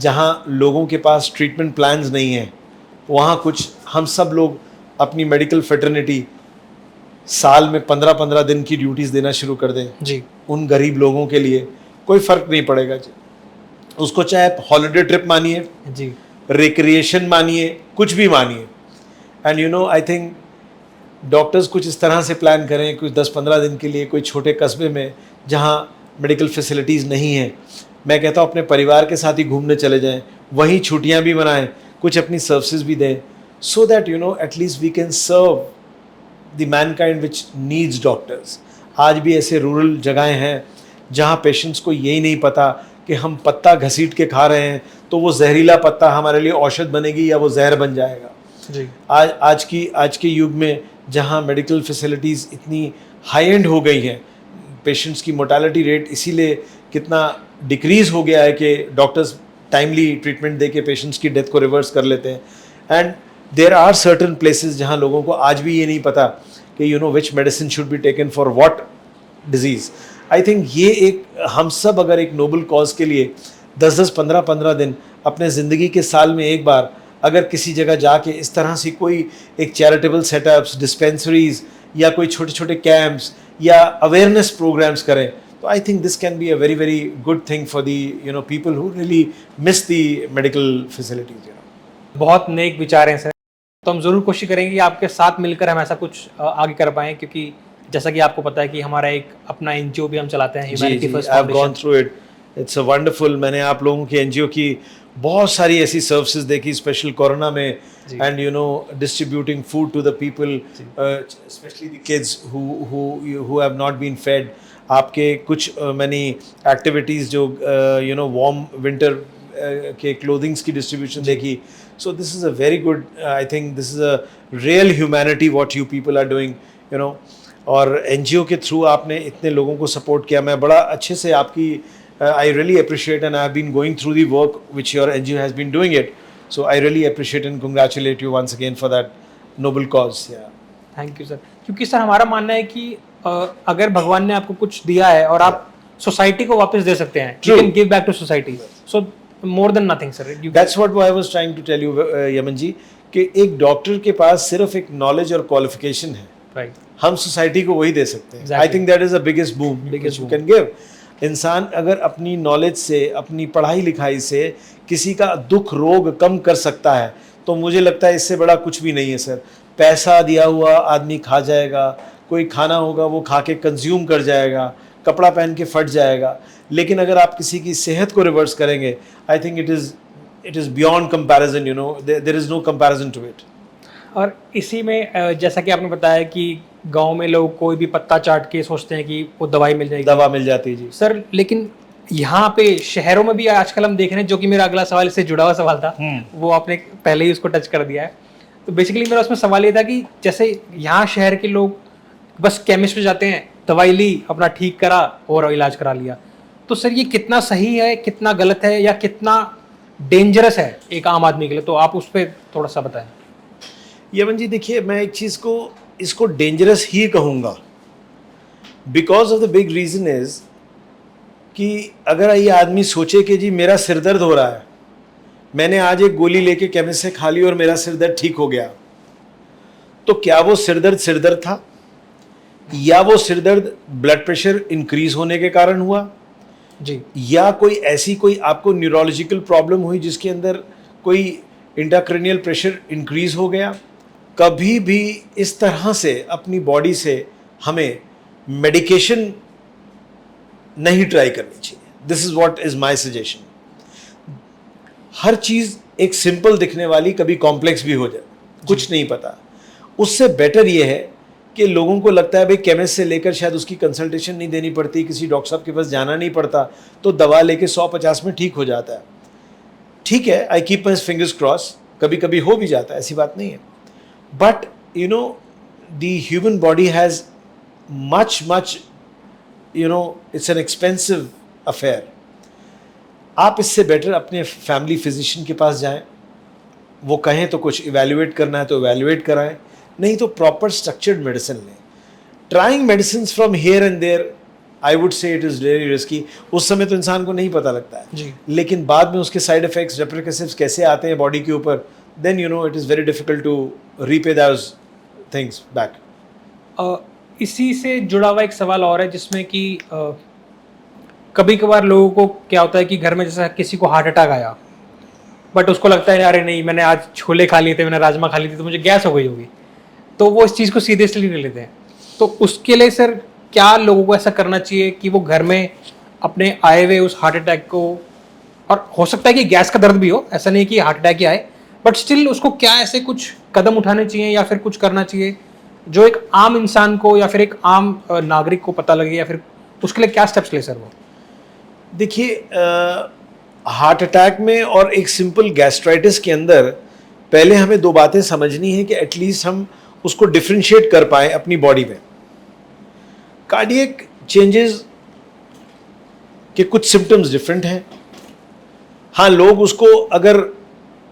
जहां लोगों के पास ट्रीटमेंट प्लान्स नहीं हैं, वहां कुछ हम सब लोग अपनी मेडिकल फ्रेटर्निटी साल में 15-15 दिन की ड्यूटीज़ देना शुरू कर दें जी उन गरीब लोगों के लिए। कोई फ़र्क नहीं पड़ेगा जी, उसको चाहे हॉलीडे ट्रिप मानिए जी, रिक्रिएशन मानिए, कुछ भी मानिए, and you no I think doctors कुछ इस तरह से प्लान करें, कुछ 10-15 दिन के लिए कोई छोटे कस्बे में जहाँ मेडिकल फैसिलिटीज़ नहीं हैं, मैं कहता हूँ अपने परिवार के साथ ही घूमने चले जाएं, वहीं छुट्टियाँ भी मनाएं, कुछ अपनी सर्विसेज भी दें, so that you know at least we can serve the mankind which needs doctors. आज भी ऐसे रूरल जगहें हैं जहाँ पेशेंट्स को यही नहीं पता कि हम पत्ता घसीट के खा रहे हैं तो वो जहरीला पत्ता हमारे लिए औषध बनेगी या वो जहर बन जाएगा। जी। आज के युग में जहाँ मेडिकल फैसिलिटीज़ इतनी हाई एंड हो गई हैं, पेशेंट्स की मोर्टालिटी रेट इसीलिए कितना डिक्रीज़ हो गया है कि डॉक्टर्स टाइमली ट्रीटमेंट दे के पेशेंट्स की डेथ को रिवर्स कर लेते हैं। And there are certain places जहाँ लोगों को आज भी ये नहीं पता कि you know which medicine should be taken for what disease. I think ये एक हम सब अगर एक नोबल कॉज के लिए 10-10, 15-15 दिन अपने ज़िंदगी के साल में एक बार अगर किसी जगह जाके इस तरह से कोई एक चैरिटेबल सेटअप्स, डिस्पेंसरीज या कोई छोटे छोटे कैंप्स या अवेयरनेस प्रोग्राम्स करें, तो I think this can be a very very good thing for the you know people who really miss the medical facilities. बहुत नेक विचार हैं सर, तो हम ज़रूर कोशिश करेंगे कि आपके साथ मिलकर हम ऐसा कुछ आगे कर पाएँ, क्योंकि जैसा कि आपको पता है कि हमारा एक अपना एनजीओ भी हम चलाते हैं, humanity first I have gone through it, it's a wonderful. मैंने आप लोगों की एनजीओ की बहुत सारी ऐसी सर्विसेज देखी, स्पेशल कोरोना में, and you know distributing food to the people, specially the kids who have not been fed. आपके कुछ मैनी एक्टिविटीज़ जो यू नो वार्म विंटर के क्लोथिंग्स की डिस्ट्रीब्यूशन देखी। So this is a very good, I think this is a real humanity what you people are doing, you know. और NGO के through आपने इतने लोगों को सपोर्ट किया, मैं बड़ा अच्छे से आपकी I really appreciate, and I've been going through the work which your NGO has been doing it. So I really appreciate and congratulate you once again for that noble cause. Yeah. Thank you sir. क्योंकि sir हमारा मानना है कि अगर भगवान ने आपको कुछ दिया है और आप सोसाइटी को वापस दे सकते हैं, you can give back to society. So more than nothing sir. That's what I was trying to tell you, Yaman ji, कि एक डॉक्टर के पास सिर्फ एक नॉलेज और क्वालिफिकेशन है, Right. हम सोसाइटी को वही दे सकते हैं। Exactly. I think that is the biggest boom which you can give. इंसान अगर अपनी नॉलेज से, अपनी पढ़ाई लिखाई से किसी का दुख रोग कम कर सकता है, तो मुझे लगता है इससे बड़ा कुछ भी नहीं है सर। पैसा दिया हुआ आदमी खा जाएगा, कोई खाना होगा वो खा के कंज्यूम कर जाएगा, कपड़ा पहन के फट जाएगा, लेकिन अगर आप किसी की सेहत को रिवर्स करेंगे, I think it is beyond comparison, you know, there is no comparison to it. और इसी में जैसा कि आपने बताया कि गांव में लोग कोई भी पत्ता चाट के सोचते हैं कि वो दवाई मिल जाएगी, दवा मिल जाती है जी सर, लेकिन यहाँ पे शहरों में भी आजकल हम देख रहे हैं, जो कि मेरा अगला सवाल इससे जुड़ा हुआ सवाल था, वो आपने पहले ही उसको टच कर दिया है। तो बेसिकली मेरा उसमें सवाल ये था कि जैसे यहाँ शहर के लोग बस केमिस्ट पे जाते हैं, दवाई ली, अपना ठीक करा और इलाज करा लिया, तो सर ये कितना सही है, कितना गलत है, या कितना डेंजरस है एक आम आदमी के लिए, तो आप उस पर थोड़ा सा बताएं। यमन जी देखिए, मैं एक चीज़ को इसको डेंजरस ही कहूँगा, because of the big reason is कि अगर ये आदमी सोचे कि जी मेरा सिर दर्द हो रहा है, मैंने आज एक गोली लेके केमिस्ट से खा ली और मेरा सिर दर्द ठीक हो गया, तो क्या वो सिर दर्द था, या वो सिर दर्द ब्लड प्रेशर इंक्रीज होने के कारण हुआ जी, या कोई आपको न्यूरोलॉजिकल प्रॉब्लम हुई जिसके अंदर कोई इंट्राक्रैनियल प्रेशर इंक्रीज हो गया। कभी भी इस तरह से अपनी बॉडी से हमें मेडिकेशन नहीं ट्राई करनी चाहिए। This is what is my suggestion. हर चीज़ एक सिंपल दिखने वाली कभी कॉम्प्लेक्स भी हो जाए, कुछ नहीं पता। उससे बेटर ये है कि लोगों को लगता है भाई केमिस्ट से लेकर शायद उसकी कंसल्टेशन नहीं देनी पड़ती, किसी डॉक्टर साहब के पास जाना नहीं पड़ता, तो दवा लेके 150 में ठीक हो जाता है। ठीक है, I keep my fingers cross, कभी कभी हो भी जाता है, ऐसी बात नहीं है। But you know the human body has much you know it's an expensive affair. आप इससे बेटर अपने फैमिली फिजिशियन के पास जाएं, वो कहें तो कुछ इवैल्यूएट करना है तो इवैल्यूएट कराएं, नहीं तो प्रॉपर स्ट्रक्चर्ड मेडिसिन लें। Trying medicine from here and there, I would say it is very risky. उस समय तो इंसान को नहीं पता लगता है जी, लेकिन बाद में उसके साइड इफेक्ट्स, रेप्रिकेसिव्स कैसे आते हैं बॉडी के ऊपर, then you know it is very difficult to repay those things back. इसी से जुड़ा हुआ एक सवाल और है, जिसमें कि कभी कभार लोगों को क्या होता है कि घर में जैसा किसी को हार्ट अटैक आया, बट उसको लगता है अरे नहीं मैंने आज छोले खा लिए थे, मैंने राजमा खा ली थी तो मुझे गैस हो गई होगी, तो वो इस चीज़ को सीरियसली नहीं लेते हैं। तो उसके लिए सर क्या लोगों को ऐसा करना चाहिए कि वो घर में अपने आए हुए उस हार्ट अटैक को, और हो सकता है कि गैस का दर्द भी हो, ऐसा नहीं कि हार्ट अटैक ही आए, बट स्टिल उसको क्या ऐसे कुछ कदम उठाने चाहिए या फिर कुछ करना चाहिए जो एक आम इंसान को या फिर एक आम नागरिक को पता लगे, या फिर उसके लिए क्या स्टेप्स ले सर वो? देखिए, हार्ट अटैक में और एक सिंपल गैस्ट्राइटिस के अंदर पहले हमें दो बातें समझनी है कि एटलीस्ट हम उसको डिफ्रेंशिएट कर पाए अपनी बॉडी में। कार्डियक चेंजेस के कुछ सिम्टम्स डिफरेंट हैं। हाँ, लोग उसको अगर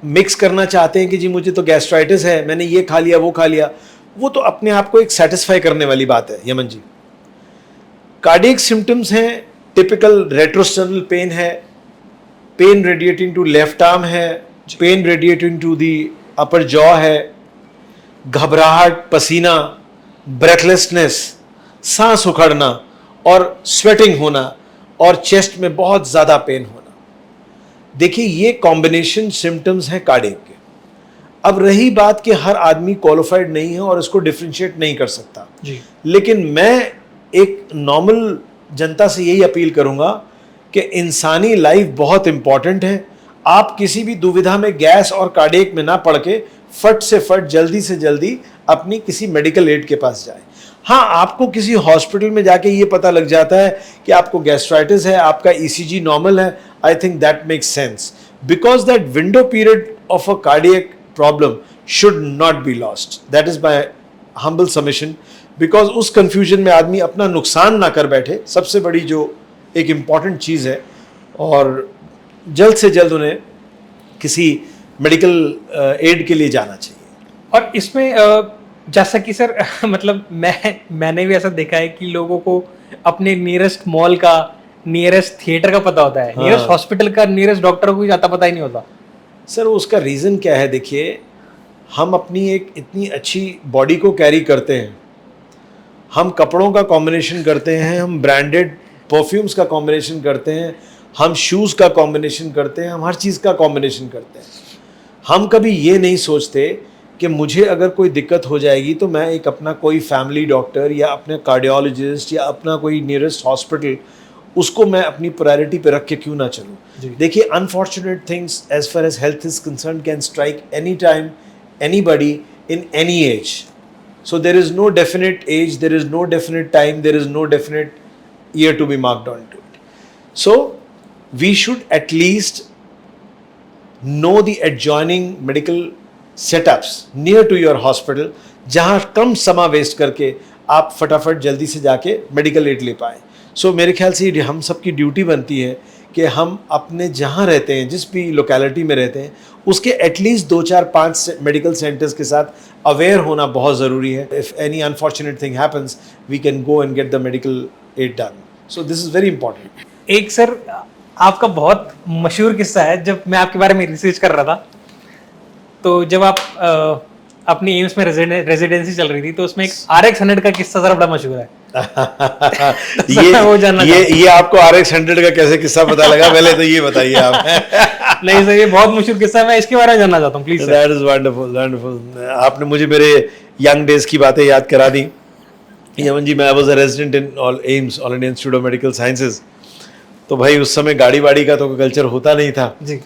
मिक्स करना चाहते हैं कि जी मुझे तो गैस्ट्राइटिस है, मैंने ये खा लिया वो खा लिया, वो तो अपने आप को एक सेटिस्फाई करने वाली बात है यमन जी। कार्डियक सिम्टम्स हैं, टिपिकल रेट्रोस्टर्नल पेन है, pain radiating to left arm है, pain radiating to the upper jaw है, घबराहट, पसीना, ब्रेथलेसनेस, सांस उखड़ना और स्वेटिंग होना और चेस्ट में बहुत ज़्यादा पेन होना। देखिए, ये कॉम्बिनेशन सिम्टम्स हैं कार्डियक के। अब रही बात कि हर आदमी क्वालिफाइड नहीं है और इसको डिफ्रेंशिएट नहीं कर सकता जी। लेकिन मैं एक नॉर्मल जनता से यही अपील करूंगा कि इंसानी लाइफ बहुत इंपॉर्टेंट है। आप किसी भी दुविधा में गैस और कार्डियक में ना पड़ के फट से फट जल्दी से जल्दी अपनी किसी मेडिकल एड के पास जाएं। हाँ, आपको किसी हॉस्पिटल में जाके ये पता लग जाता है कि आपको गैस्ट्राइटिस है, आपका ईसीजी नॉर्मल है, I think that makes sense, because that window period of a cardiac problem should not be lost. That is my humble submission, because उस कंफ्यूजन में आदमी अपना नुकसान ना कर बैठे, सबसे बड़ी जो एक इम्पॉर्टेंट चीज़ है, और जल्द से जल्द उन्हें किसी मेडिकल एड के लिए जाना चाहिए। और इसमें जैसा कि सर मतलब मैंने भी ऐसा देखा है कि लोगों को अपने नियरेस्ट मॉल का, नियरेस्ट थिएटर का पता होता है, हाँ। नियरेस्ट हॉस्पिटल का, नियरेस्ट डॉक्टर को भी ज़्यादा पता ही नहीं होता। सर, उसका रीज़न क्या है? देखिए, हम अपनी एक इतनी अच्छी बॉडी को कैरी करते हैं, हम कपड़ों का कॉम्बिनेशन करते हैं, हम ब्रांडेड परफ्यूम्स का कॉम्बिनेशन करते हैं, हम शूज़ का कॉम्बिनेशन करते हैं, हम हर चीज़ का कॉम्बिनेशन करते हैं। हम कभी ये नहीं सोचते कि मुझे अगर कोई दिक्कत हो जाएगी तो मैं एक अपना कोई फैमिली डॉक्टर या अपने कार्डियोलॉजिस्ट या अपना कोई नियरेस्ट हॉस्पिटल, उसको मैं अपनी प्रायोरिटी पे रख के क्यों ना चलूँ। देखिए, unfortunate things as far as health is concern can strike any time, anybody, in any age. So there is no definite age, there is no definite time, there is no definite year to be marked onto it. So we should at least know the adjoining medical setups near to your hospital, जहाँ कम समय waste करके आप फटाफट जल्दी से जाके medical aid ले पाएँ। सो मेरे ख्याल से ये हम सबकी ड्यूटी बनती है कि हम अपने जहाँ रहते हैं, जिस भी लोकेलिटी में रहते हैं, उसके एटलीस्ट 2, 4, 5 मेडिकल सेंटर्स के साथ अवेयर होना बहुत ज़रूरी है। If any unfortunate thing happens, we can go and get the medical aid done. So this is very important. एक सर आपका बहुत मशहूर किस्सा है, जब मैं आपके बारे में रिसर्च कर रहा था, तो जब आप अपनी एम्स में रेजिडेंसी चल रही थी, तो उसमें एक RX 100 का किस्सा जरा बड़ा मशहूर है। ये आपको RX 100 का कैसे किस्सा पता लगा? पहले तो ये बताइए आप। नहीं सर, ये बहुत मशहूर किस्सा है, मैं इसके बारे में जानना चाहता हूँ, please. That is wonderful, wonderful. आपने मुझे मेरे यंग डेज की बातें याद करा दी। यमन जी, मैं was a resident in AIIMS, all India institute of medical sciences. तो भाई उस समय गाड़ी वाड़ी का तो कोई कल्चर होता नहीं था जी।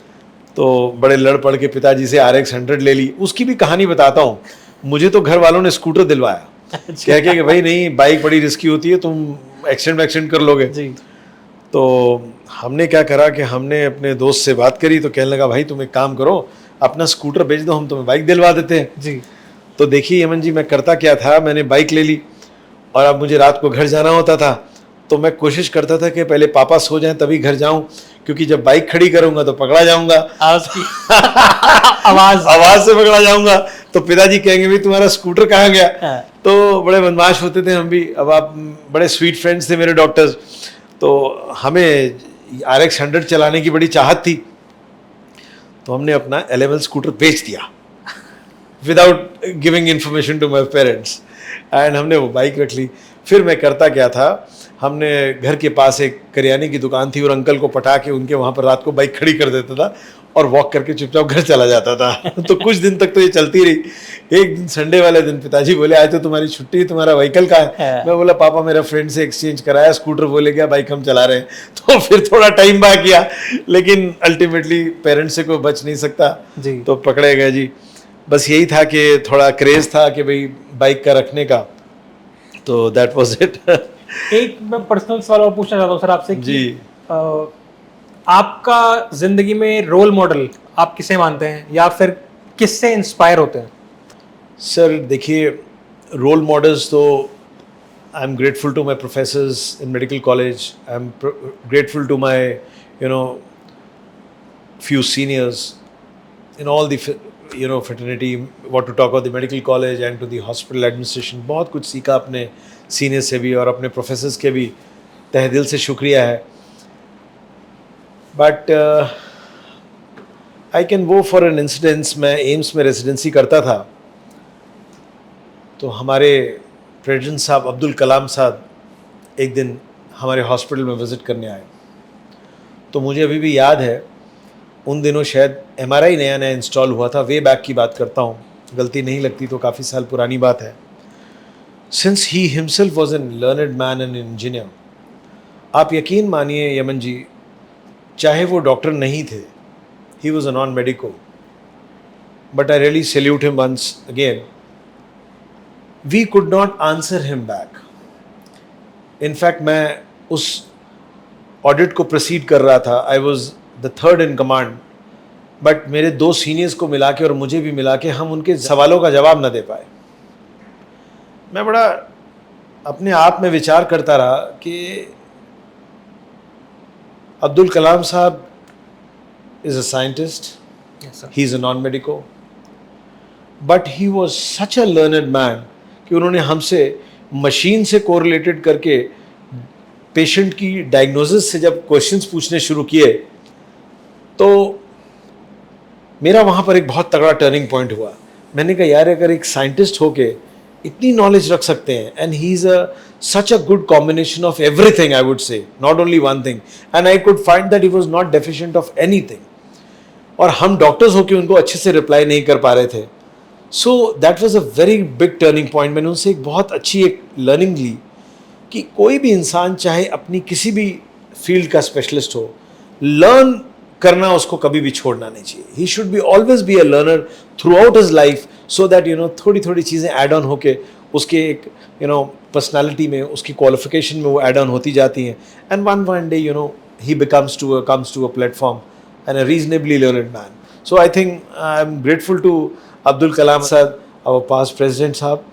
तो बड़े लड़ पड़ के पिताजी से RX 100 ले ली। उसकी भी कहानी बताता हूँ। मुझे तो घर वालों ने स्कूटर दिलवाया, कह के कि भाई नहीं, बाइक बड़ी रिस्की होती है, तुम एक्सीडेंट कर लोगे जी। तो हमने क्या करा कि हमने अपने दोस्त से बात करी, तो कहने लगा भाई तुम एक काम करो, अपना स्कूटर बेच दो, हम तुम्हें बाइक दिलवा देते हैं जी। तो देखिए यमन जी, मैं करता क्या था, मैंने बाइक ले ली और अब मुझे रात को घर जाना होता था, तो मैं कोशिश करता था कि पहले पापा सो जाएं तभी घर जाऊं, क्योंकि जब बाइक खड़ी करूंगा तो पकड़ा जाऊंगा, आवाज से पकड़ा जाऊंगा, तो पिताजी कहेंगे भाई तुम्हारा स्कूटर कहाँ गया। तो बड़े बदमाश होते थे हम भी। अब आप बड़े स्वीट फ्रेंड्स थे मेरे डॉक्टर्स, तो हमें RX 100 चलाने की बड़ी चाहत थी, तो हमने अपना LML स्कूटर बेच दिया without giving information to my parents, and हमने वो बाइक रख ली। फिर मैं करता क्या था, हमने घर के पास एक करियाने की दुकान थी और अंकल को पटा के उनके वहाँ पर रात को बाइक खड़ी कर देता था और वॉक करके चुपचाप घर चला जाता था। तो कुछ दिन तक तो ये चलती रही। एक दिन संडे वाले दिन पिताजी बोले आज तो तुम्हारी छुट्टी, तुम्हारा व्हीकल कहाँ है? मैं बोला पापा मेरा फ्रेंड से एक्सचेंज कराया स्कूटर, बोले क्या बाइक हम चला रहे हैं। तो फिर थोड़ा टाइम बाय किया, लेकिन अल्टीमेटली पेरेंट्स से कोई बच नहीं सकता जी। तो पकड़े गए जी। बस यही था कि थोड़ा क्रेज था कि भाई बाइक का रखने का, तो दैट वाज इट। एक मैं पर्सनल सवाल और पूछना चाहता हूँ सर आपसे कि जी। आपका जिंदगी में रोल मॉडल आप किसे मानते हैं या फिर किससे इंस्पायर होते हैं? सर देखिए, रोल मॉडल्स तो I am grateful to my professors in medical college, I am grateful to my few seniors in all the fraternity, what to talk about the medical college and to the hospital administration। बहुत कुछ सीखा अपने senior से भी और अपने professors के भी तहे दिल से शुक्रिया है। But I can go for an incidence. मैं एम्स में रेजिडेंसी करता था, तो हमारे प्रेसिडेंट साहब अब्दुल कलाम साहब एक दिन हमारे हॉस्पिटल में विज़िट करने आए। तो मुझे अभी भी याद है, उन दिनों शायद MRI नया नया इंस्टॉल हुआ था, वे बैक की बात करता हूँ, गलती नहीं लगती तो काफ़ी साल पुरानी बात है। Since he himself was an learned man and engineer, आप यकीन मानिए यमन जी, चाहे वो डॉक्टर नहीं थे, he was a non medico, but I really salute him once again. We could not answer him back. In fact मैं उस ऑडिट को प्रोसीड कर रहा था, I was the third in command, but मेरे दो सीनियर्स को मिला के और मुझे भी मिला के हम उनके सवालों का जवाब न दे पाए। मैं बड़ा अपने आप में विचार करता रहा कि अब्दुल कलाम साहब is a scientist, he is a non medico, but he was such a learned man कि उन्होंने हमसे मशीन से कोरिलेटेड करके पेशेंट की डायग्नोसिस से जब क्वेश्चंस पूछने शुरू किए, तो मेरा वहाँ पर एक बहुत तगड़ा टर्निंग पॉइंट हुआ। मैंने कहा यार, अगर एक साइंटिस्ट होके इतनी नॉलेज रख सकते हैं, and he is such a good combination of everything, I would say, not only one thing, and I could find that he was not deficient of anything, और हम डॉक्टर्स होके उनको अच्छे से रिप्लाई नहीं कर पा रहे थे। सो that was a very big turning point. मैंने उनसे एक बहुत अच्छी एक लर्निंग ली कि कोई भी इंसान चाहे अपनी किसी भी फील्ड का स्पेशलिस्ट हो, लर्न करना उसको कभी भी छोड़ना नहीं चाहिए। He should be always be a learner through out his life, so that थोड़ी थोड़ी चीज़ें ऐड ऑन होके उसके एक पर्सनालिटी में, उसकी क्वालिफिकेशन में वो ऐड ऑन होती जाती हैं, and one day he comes to a platform and a reasonably learned man. So I think I am grateful to Abdul Kalam साहब, आवर पास्ट प्रेसिडेंट साहब,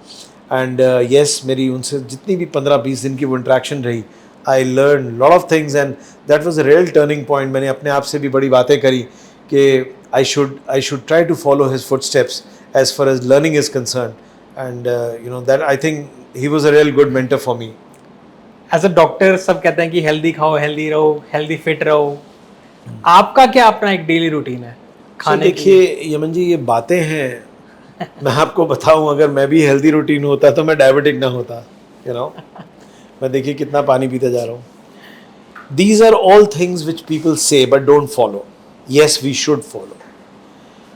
एंड येस, मेरी उनसे जितनी भी 15-20 दिन की वो इंट्रैक्शन रही, I learn lot of things, and that was a real turning point. मैंने अपने आप से भी बड़ी बातें करी कि I should try to follow his footsteps as far as learning is concern, and that I think he was a real good mentor for me. As a doctor सब कहते हैं कि हेल्दी खाओ, हेल्दी रहो, हेल्दी फिट रहो, आपका क्या अपना एक डेली रूटीन है खाने की? देखिए यमन जी, ये बातें हैं, मैं आपको बताऊं, अगर मैं भी हेल्दी रूटीन होता तो मैं डायबिटिक ना होता, मैं देखिए कितना पानी पीता जा रहा हूँ। These are all things which people say but don't follow. Yes, we should follow.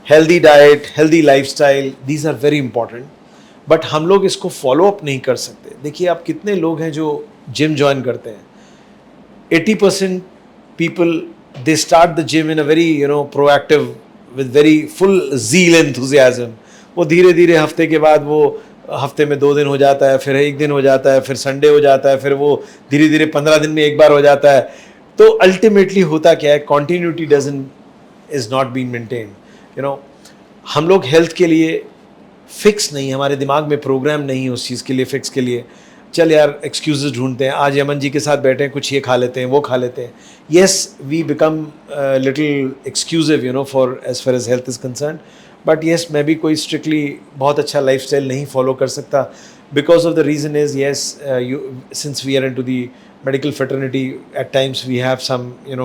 Healthy diet, healthy lifestyle, these are very important. But हम लोग इसको फॉलो अप नहीं कर सकते। देखिए आप कितने लोग हैं जो जिम ज्वाइन करते हैं, 80% people they start the gym in a very proactive with very full zeal enthusiasm। वो धीरे धीरे हफ्ते के बाद वो हफ्ते में 2 दिन हो जाता है, फिर 1 दिन हो जाता है, फिर संडे हो जाता है, फिर वो धीरे धीरे 15 दिन में एक बार हो जाता है। तो अल्टीमेटली होता क्या है, continuity is not been maintained. हम लोग हेल्थ के लिए फिक्स नहीं, हमारे दिमाग में प्रोग्राम नहीं है उस चीज़ के लिए, फिक्स के लिए। चल यार एक्सक्यूजेज ढूंढते हैं, आज यमन जी के साथ बैठे हैं, कुछ ये खा लेते हैं, वो खा लेते हैं। Yes, we become little exclusive for as far as health is concern, but yes, मैं भी कोई स्ट्रिक्टली बहुत अच्छा लाइफस्टाइल नहीं फॉलो कर सकता, because of the reason is yes, since we are into the medical fraternity, at times we have some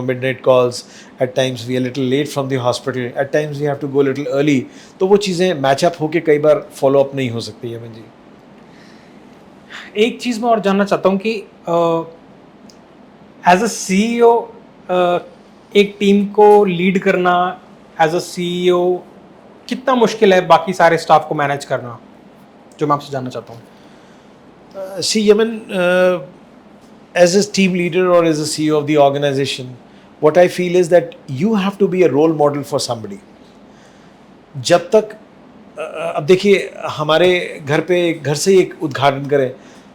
midnight calls, at times we are little late from the hospital, at times we have to go little early, तो वो चीज़ें match up होके कई बार follow up नहीं हो सकती है। जी एक चीज़ मैं और जानना चाहता हूँ कि एज अ CEO एक टीम को लीड करना एज अ सीईओ कितना मुश्किल है बाकी सारे स्टाफ को मैनेज करना, जो मैं आपसे जानना चाहता हूँ. See, Yaman, as a team leader or as a CEO of the organization, what I feel is that you have to be a role model for somebody. जब तक अब देखिए हमारे घर पे घर से ही एक उदाहरण करें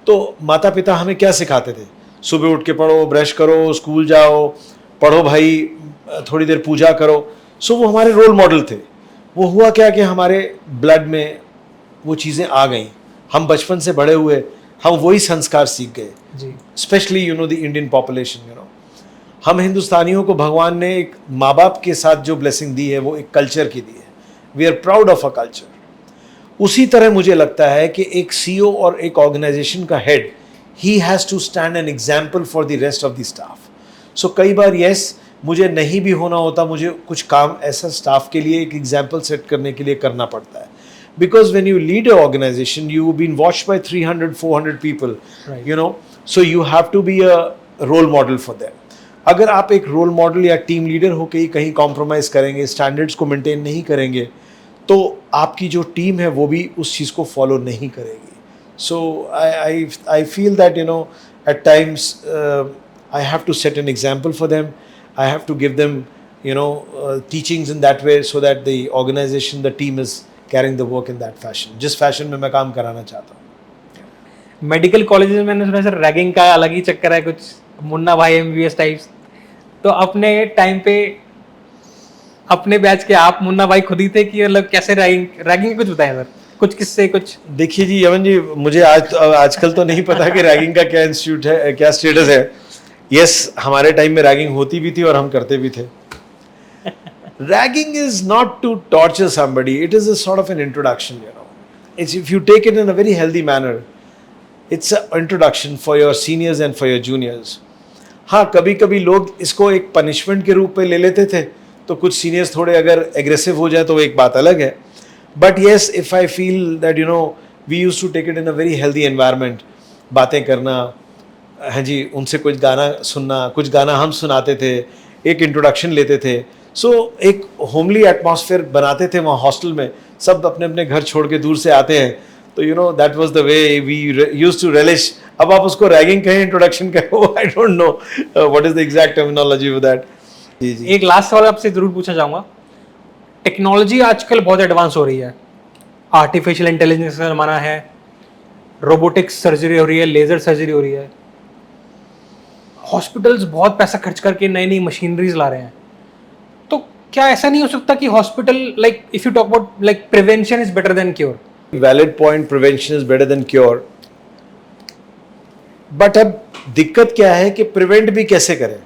तो माता पिता हमें क्या सिखाते थे, सुबह उठ के पढ़ो, ब्रश करो, स्कूल जाओ, पढ़ो भाई, थोड़ी देर पूजा करो. सो वो हमारे रोल मॉडल थे. वो हुआ क्या कि हमारे ब्लड में वो चीज़ें आ गई, हम बचपन से बड़े हुए, हम वही संस्कार सीख गए. जी. स्पेशली द इंडियन पॉपुलेशन, हम हिंदुस्तानियों को भगवान ने एक माँ बाप के साथ जो ब्लेसिंग दी है वो एक कल्चर की दी है. We are proud of a culture. उसी तरह मुझे लगता है कि एक सीईओ और एक ऑर्गेनाइजेशन का head, he has to stand an example for the rest of the staff. So कई बार यस मुझे नहीं भी होना होता, मुझे कुछ काम ऐसा स्टाफ के लिए एक एग्जाम्पल सेट करने के लिए करना पड़ता है. Because when you lead an organization, you've been watched by 300, 400 people, Right. So you have to be a role model for them. अगर आप एक रोल मॉडल या टीम लीडर होकर ही कहीं कॉम्प्रोमाइज करेंगे, स्टैंडर्ड्स को मेंटेन नहीं करेंगे, तो आपकी जो टीम है वो भी उस चीज़ को फॉलो नहीं करेगी. So I feel that at times I have to set an example for them. I have to give them teachings in that way so that the organization, the team is carrying the work in that fashion, जिस fashion में मैं काम कराना चाहता हूँ. Medical colleges में मैंने सुना सर रैगिंग का अलग ही चक्कर है, कुछ मुन्ना भाई एमबीबीएस टाइप्स. तो अपने टाइम पे अपने बैच के आप मुन्ना भाई खुद ही थे कि मतलब कैसे रैगिंग रैगिंग कुछ बताएं सर, कुछ किससे कुछ. देखिए जी यमन जी, मुझे आजकल तो नहीं पता कि रैगिंग का क्या इंस्टीट्यूट है, क्या स्टेटस है. यस, हमारे टाइम में रैगिंग होती भी थी और हम करते भी थे. Ragging is not to torture somebody, it is a sort of an introduction. It's, if you take it in a very healthy manner, it's an introduction for your seniors and for your juniors. हाँ, कभी कभी लोग इसको एक punishment के रूप में ले लेते थे, तो कुछ सीनियर्स थोड़े अगर एग्रेसिव हो जाए तो वो एक बात अलग है. But yes, if I feel that we use to take it in a very healthy environment. बातें करना, हाँ जी, उनसे कुछ गाना सुनना, कुछ गाना हम सुनाते थे, एक इंट्रोडक्शन लेते थे. सो एक होमली एटमॉस्फेयर बनाते थे वहाँ हॉस्टल में. सब अपने अपने घर छोड़ के दूर से आते हैं, तो that was the way we used to relish. अब आप उसको रैगिंग कहें, इंट्रोडक्शन कहें, I don't know what is the exact terminology for that. जी जी. एक लास्ट सवाल आपसे जरूर पूछना चाहूँगा. टेक्नोलॉजी आजकल बहुत एडवांस हो रही है, आर्टिफिशियल इंटेलिजेंस का ज़माना है, रोबोटिक्स सर्जरी हो रही है, लेज़र सर्जरी हो रही है, हॉस्पिटल्स बहुत पैसा खर्च करके नई नई मशीनरीज ला रहे हैं. तो क्या ऐसा नहीं हो सकता कि hospital, like if you talk about like prevention is better than cure? Valid point, prevention is better than cure. But अब दिक्कत क्या है कि प्रिवेंट भी कैसे करें.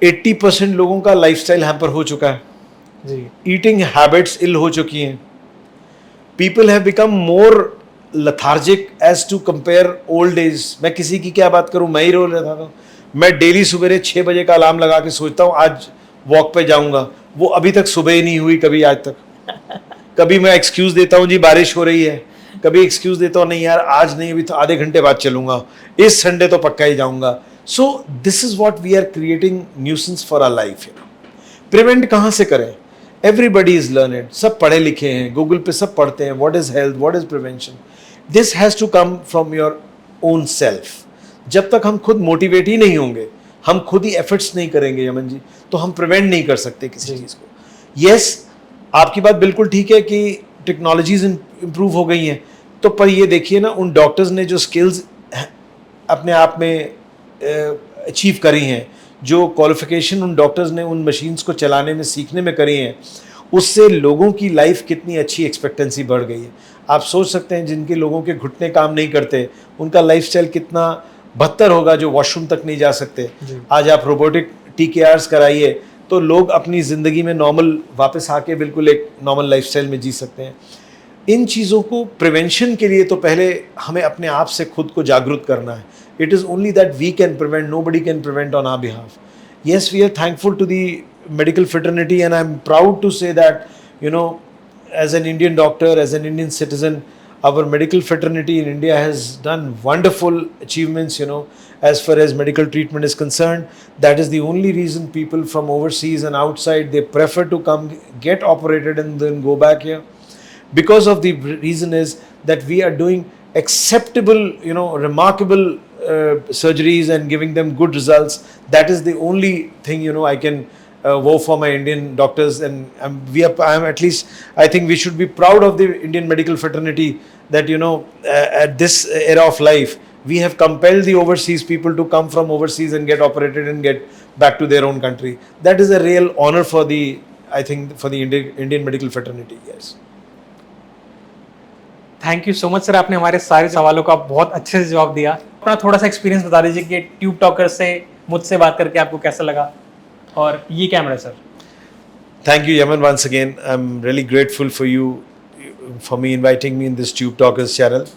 80% लोगों का लाइफस्टाइल हैम्पर हो चुका है. जी. ईटिंग हैबिट्स इल हो चुकी हैं. People have become more lethargic as to compare old days. मैं किसी की क्या बात करूं, मैं ही रो रहा था. मैं डेली सुबह 6 बजे का अलार्म लगा के सोचता हूं आज वॉक पे जाऊंगा, वो अभी तक सुबह ही नहीं हुई कभी आज तक. कभी मैं एक्सक्यूज देता हूं जी बारिश हो रही है, कभी एक्सक्यूज देता हूं नहीं यार आज नहीं, अभी तो आधे घंटे बाद चलूंगा, इस संडे तो पक्का ही जाऊंगा. So this is what we are creating nuisance for our life. Prevent कहाँ से करें? एवरीबडी इज लर्नड, सब पढ़े लिखे हैं, गूगल पे सब पढ़ते हैं, what is health, what is prevention. This has to come from your own self. जब तक हम खुद मोटिवेट ही नहीं होंगे, हम खुद ही एफर्ट्स नहीं करेंगे यमन जी, तो हम प्रिवेंट नहीं कर सकते किसी चीज़ को. यस, आपकी बात बिल्कुल ठीक है कि टेक्नोलॉजीज इम्प्रूव हो गई हैं, तो पर ये देखिए ना, उन डॉक्टर्स ने जो स्किल्स अपने आप में अचीव करी हैं, जो क्वालिफिकेशन उन डॉक्टर्स ने उन मशीन्स को चलाने में, सीखने में करी हैं, उससे लोगों की लाइफ कितनी अच्छी एक्सपेक्टेंसी बढ़ गई है. आप सोच सकते हैं जिनके लोगों के घुटने काम नहीं करते, उनका लाइफस्टाइल कितना बदतर होगा, जो वॉशरूम तक नहीं जा सकते. आज आप रोबोटिक TKRs कराइए तो लोग अपनी ज़िंदगी में नॉर्मल वापस आके बिल्कुल एक नॉर्मल लाइफस्टाइल में जी सकते हैं. इन चीज़ों को प्रिवेंशन के लिए तो पहले हमें अपने आप से खुद को जागरूक करना है. It is only that we can prevent, nobody can prevent on our behalf. Yes, we are thankful to the medical fraternity and I'm proud to say that, as an Indian doctor, as an Indian citizen, our medical fraternity in India has done wonderful achievements, you know, as far as medical treatment is concerned. That is the only reason people from overseas and outside, they prefer to come get operated and then go back here. Because of the reason is that we are doing acceptable, you know, remarkable surgeries and giving them good results. That is the only thing, you know, I can vow for my Indian doctors, and I'm at least, I think we should be proud of the Indian medical fraternity that, you know, at this era of life, we have compelled the overseas people to come from overseas and get operated and get back to their own country. That is a real honor for the, I think, for the Indian medical fraternity. Yes. Thank you so much sir, आपने हमारे सारे सवालों का बहुत अच्छे से जवाब दिया। अपना थोड़ा सा एक्सपीरियंस बता दीजिए कि ट्यूब टॉकर से मुझसे बात करके आपको कैसा लगा, और ये camera sir. Thank you, Yaman, once again. I'm really grateful for you, for me inviting me in this Tube Talkers channel.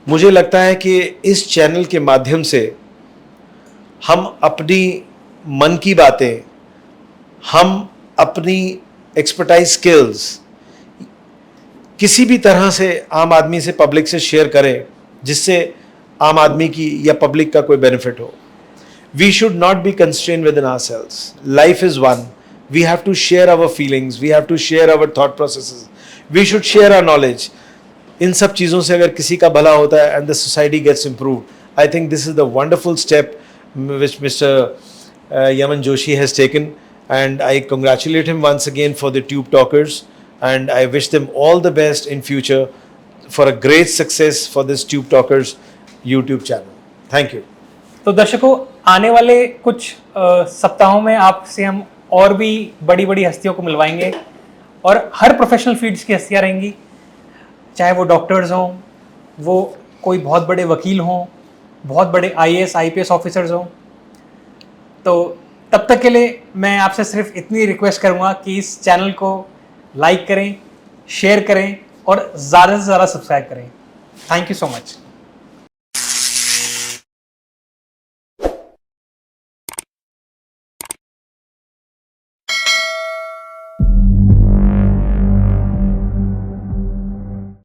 मुझे लगता है कि इस चैनल के माध्यम से हम अपनी मन की बातें, हम अपनी एक्सपर्टाइज स्किल्स किसी भी तरह से आम आदमी से, पब्लिक से शेयर करें, जिससे आम आदमी की या पब्लिक का कोई बेनिफिट हो। We should not be constrained within ourselves. Life is one. We have to share our feelings. We have to share our thought processes. We should share our knowledge. इन सब चीज़ों से अगर किसी का भला होता है and the society gets improved, I think this is the wonderful step which Mr. Yaman Joshi has taken, and I congratulate him once again for the Tube Talkers, and I wish them all the best in future for a great success for this Tube Talkers YouTube channel. Thank you. तो दर्शकों, आने वाले कुछ सप्ताहों में आपसे हम और भी बड़ी बड़ी हस्तियों को मिलवाएंगे, और हर प्रोफेशनल फील्ड्स की हस्तियाँ रहेंगी, चाहे वो डॉक्टर्स हों, वो कोई बहुत बड़े वकील हों, बहुत बड़े IAS IPS ऑफिसर्स हों। तो तब तक के लिए मैं आपसे सिर्फ इतनी रिक्वेस्ट करूँगा कि इस चैनल को लाइक करें, शेयर करें और ज़्यादा से ज़्यादा सब्सक्राइब करें। Thank you so much.